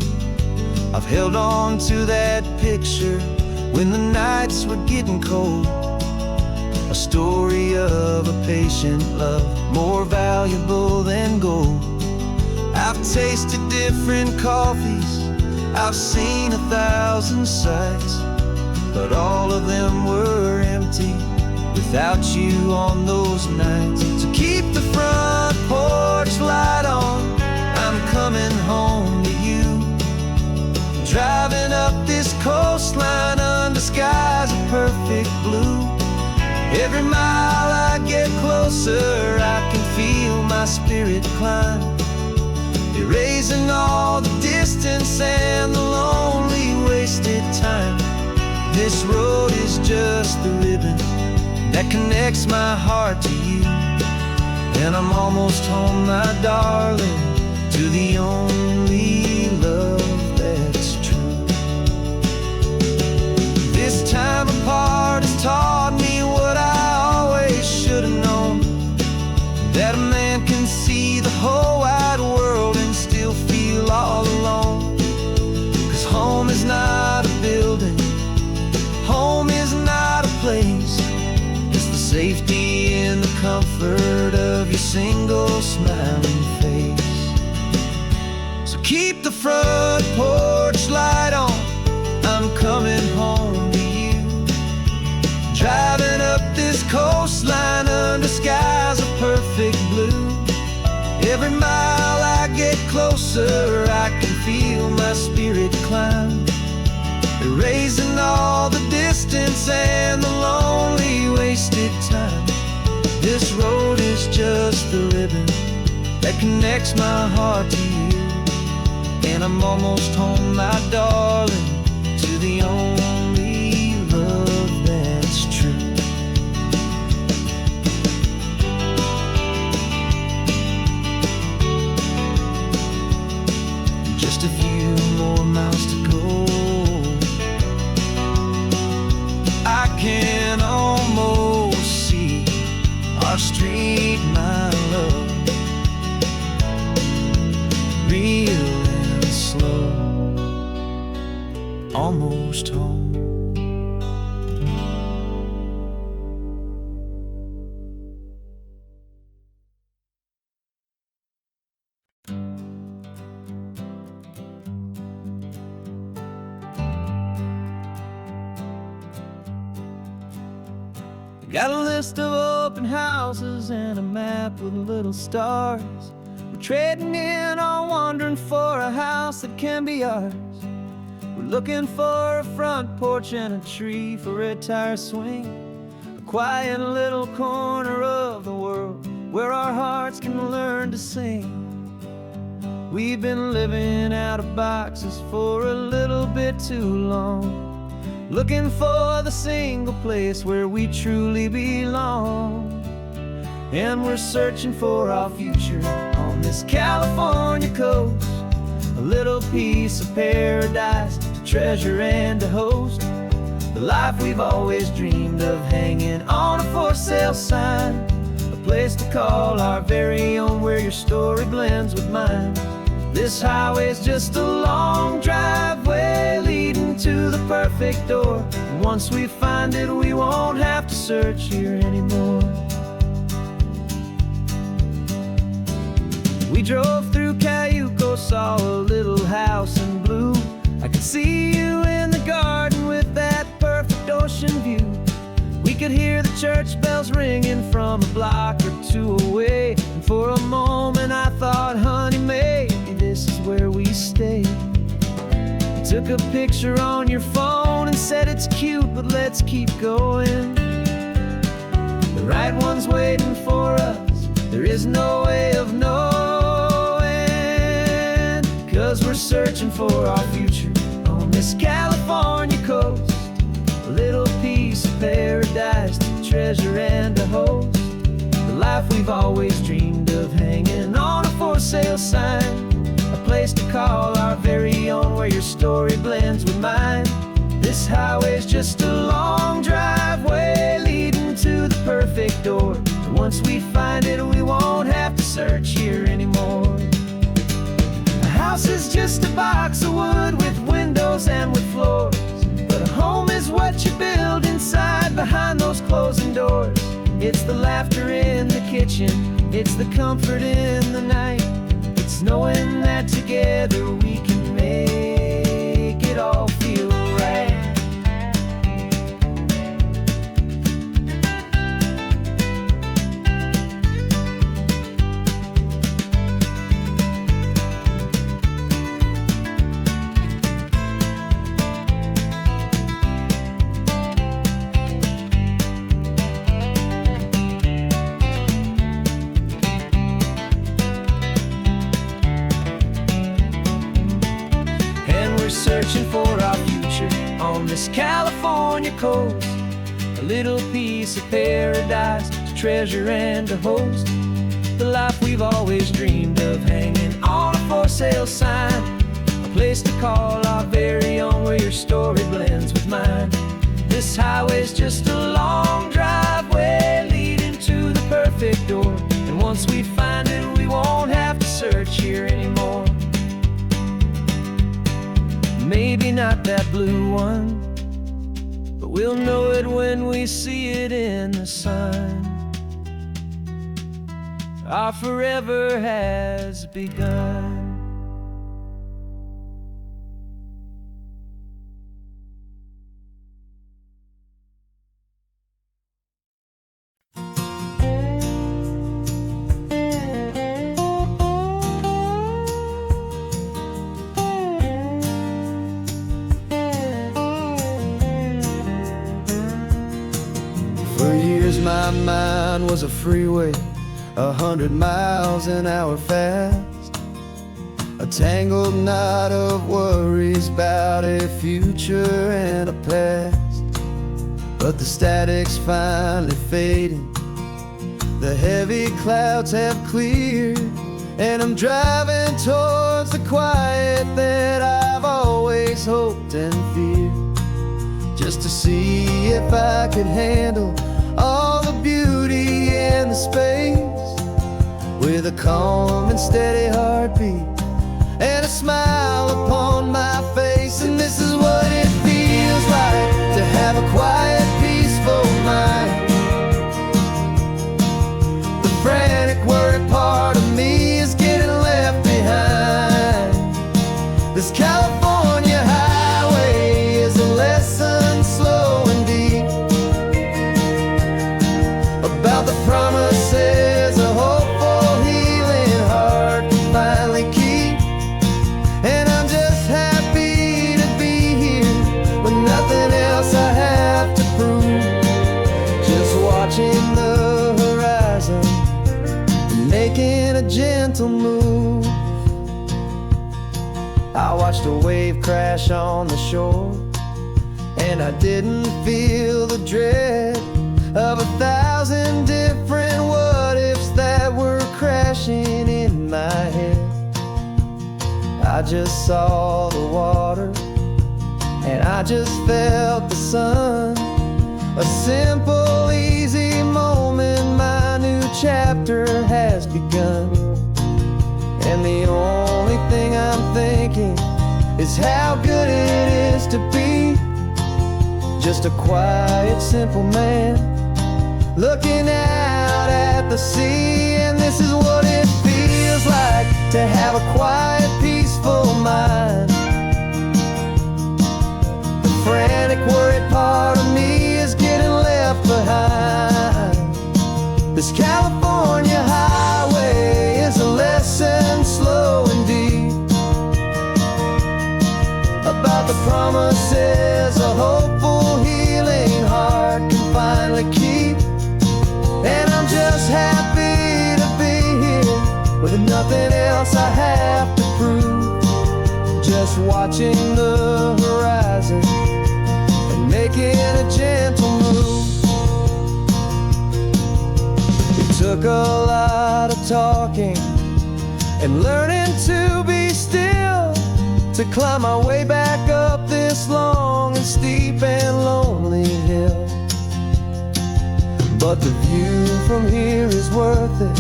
I've held on to that picture when the nights were getting cold. A story of a patient love, more valuable than gold. I've tasted different coffees, I've seen 1,000 sights, but all of them were empty without you on those nights. So keep the front porch light on, I'm coming home to you. Driving up this coastline under skies of perfect blue. Every mile I get closer, I can feel my spirit climb, erasing all the distance and the lonely wasted time. This road is just the ribbon that connects my heart to you. And I'm almost home, my darling, to the only love that's true. This time apart has taught me what I always should have known, that a man can see the whole wide world and still feel all alone. 'Cause home is not a building, home is not a place, it's the safety and the comfort of your single smiling face. So keep the front porch light on, I'm coming home to you. Driving up this coastline under skies of perfect blue. Every mile I get closer, I can feel my spirit climb, erasing all the distance and the lonely wasted time. This road is just the ribbon that connects my heart to you. And I'm almost home, my darling, to the only love that's true. Just a few more miles to go, I can almost see our street, my love, real and slow, almost home. Got a list of open houses and a map with little stars. We're trading in or wandering for a house that can be ours. We're looking for a front porch and a tree for a tire swing, a quiet little corner of the world where our hearts can learn to sing. We've been living out of boxes for a little bit too long, looking for the single place where we truly belong. And we're searching for our future on this California coast, a little piece of paradise to treasure and to host, the life we've always dreamed of, hanging on a for sale sign, a place to call our very own, where your story blends with mine. This highway's just a long driveway leading to the perfect door, and once we find it, we won't have to search here anymore. We drove through Cayuco, saw a little house in blue. I could see you in the garden with that perfect ocean view. We could hear the church bells ringing from a block or two away, and for a moment I thought, honey, maybe this is where we stay. You took a picture on your phone and said it's cute, but let's keep going. The right one's waiting for us, there is no way of knowing, 'cause we're searching for our future on this California coast, a little piece of paradise to treasure and to host, the life we've always dreamed of, hanging on a for sale sign, a place to call our very own, where your story blends with mine. This highway's just a long driveway leading to the perfect door, and once we find it, we won't have to search here anymore. A house is just a box of wood with windows and with floors, but a home is what you build inside behind those closing doors. It's the laughter in the kitchen, it's the comfort in the night, it's knowing that together we can make it all feel right. Searching for our future on this California coast, a little piece of paradise to treasure and to host. The life we've always dreamed of, hanging on a for sale sign, a place to call our very own, where your story blends with mine. This highway's just a long driveway leading to the perfect door, and once we find it, we won't have to search here anymore. Maybe not that blue one, but we'll know it when we see it in the sun. Our forever has begun. For years my mind was a freeway, 100 miles an hour fast, a tangled knot of worries about a future and a past. But the static's finally fading, the heavy clouds have cleared, and I'm driving towards the quiet that I've always hoped and feared, just to see if I could handle all the beauty and the space, with a calm and steady heartbeat and a smile upon my face. And this is what it feels like to have a quiet, peaceful mind. The frantic, worried part of me is getting left behind. This California highway is a lesson slow and deep about the promises of hope finally keep. And I'm just happy to be here with nothing else I have to prove, just watching the horizon and making a gentle move. I watched a wave crash on the shore, and I didn't feel the dread of 1,000 different what ifs that were crashing in my head. I just saw the water, and I just felt the sun. A simple, easy moment, my new chapter has begun. And the only thing I'm thinking is how good it is to be just a quiet, simple man looking out at the sea. And this is what it feels like to have a quiet, peaceful mind. The frantic, worried part of me is getting left behind. This California highway is a lesson slow and deep about the promises a hopeful, healing heart can finally keep. And I'm just happy to be here with nothing else I have to prove, just watching the horizon and making a gentle move. It took a lot of talking and learning to be still to climb my way back up this long and steep and lonely hill. But the view from here is worth it.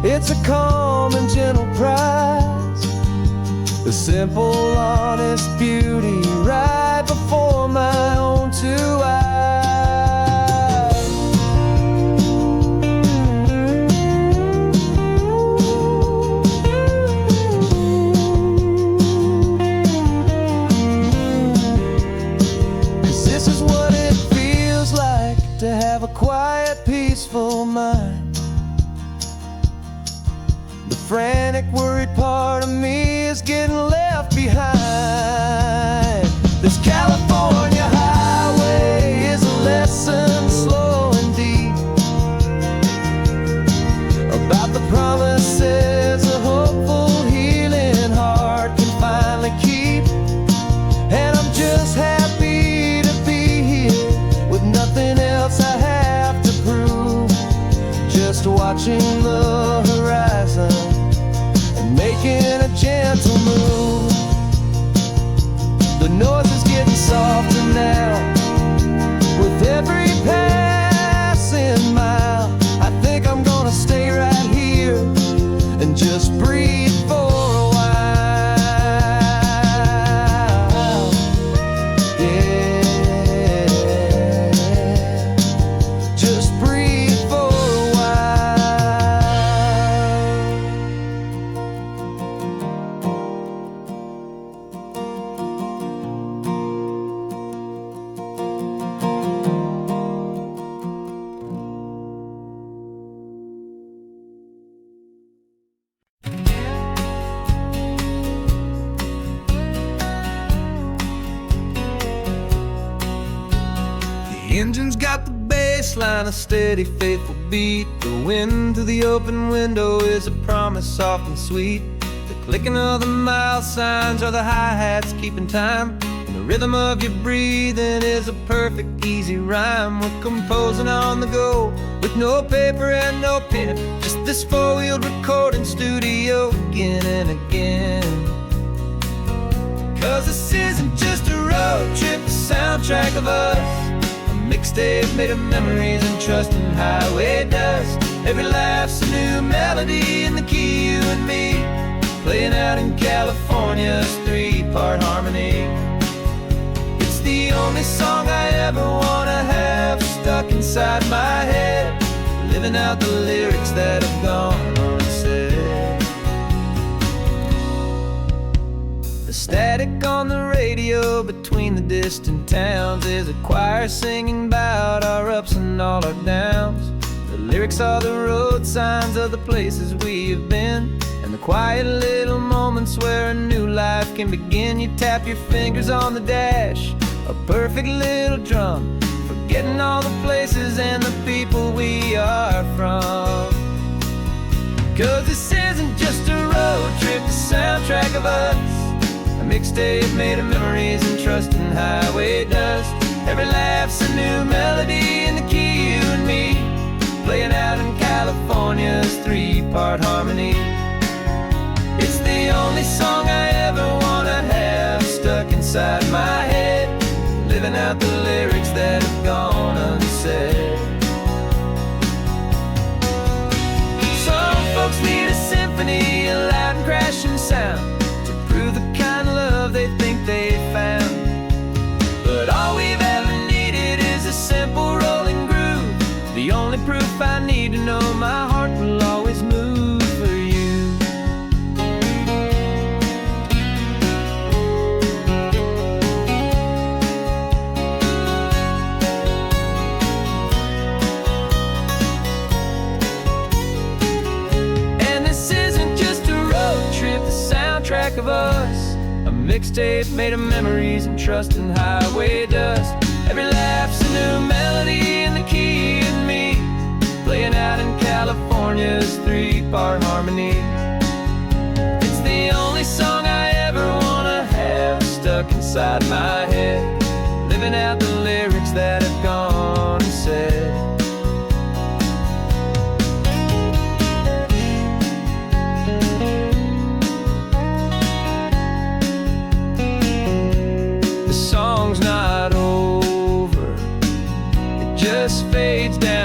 It's a calm and gentle prize, the simple, honest beauty right before my own two eyes. To have a quiet, peaceful mind. The frantic, worried part of me is getting left behind. This California highway is a lesson slow and deep about the promises a hopeful, healing heart can finally keep. And I'm just happy to be here with nothing else watching the horizon and making a gentle move. The noise is getting softer now with every passing mile. I think I'm gonna stay right here and just breathe for a while. Yeah, just breathe for a while. The engine's got the bass line, a steady, faithful beat. The wind through the open window is a promise soft and sweet. The clicking of the mile signs are the hi-hats keeping time. And the rhythm of your breathing is a perfect, easy rhyme. We're composing on the go with no paper and no pen, just this four-wheeled recording studio again and again. Cause this isn't just a road trip, the soundtrack of us. A mixtape made of memories and trust in highway dust. Every laugh's a new melody in the key, you and me, playing out in California's three-part harmony. It's the only song I ever wanna have stuck inside my head, living out the lyrics that have gone unsaid. The static on the radio between the distant towns is a choir singing about our ups and all our downs. The lyrics are the road signs of the places we have been, and the quiet little moments where a new life can begin. You tap your fingers on the dash, a perfect little drum, forgetting all the places and the people we are from. Cause this isn't just a road trip, the soundtrack of us. A mixtape made of memories and trust in highway dust. Every laugh's a new melody in the key, you and me, playing out in California's three-part harmony. It's the only song I ever wanna have stuck inside my head, living out the lyrics that have gone unsaid. Some folks need a symphony, a loud and crashing sound, to prove the kind of love they think they found. But all we've ever needed is a simple rolling groove, the only proof I need to know my heart will always move for you. And this isn't just a road trip, the soundtrack of us. A mixtape made of memories and trust in highway dust. Every laugh's a new melody in the key and me, playing out in California's three-part harmony. It's the only song I ever wanna have stuck inside my head, living out the lyrics that have gone unsaid. The song's not over, it just fades down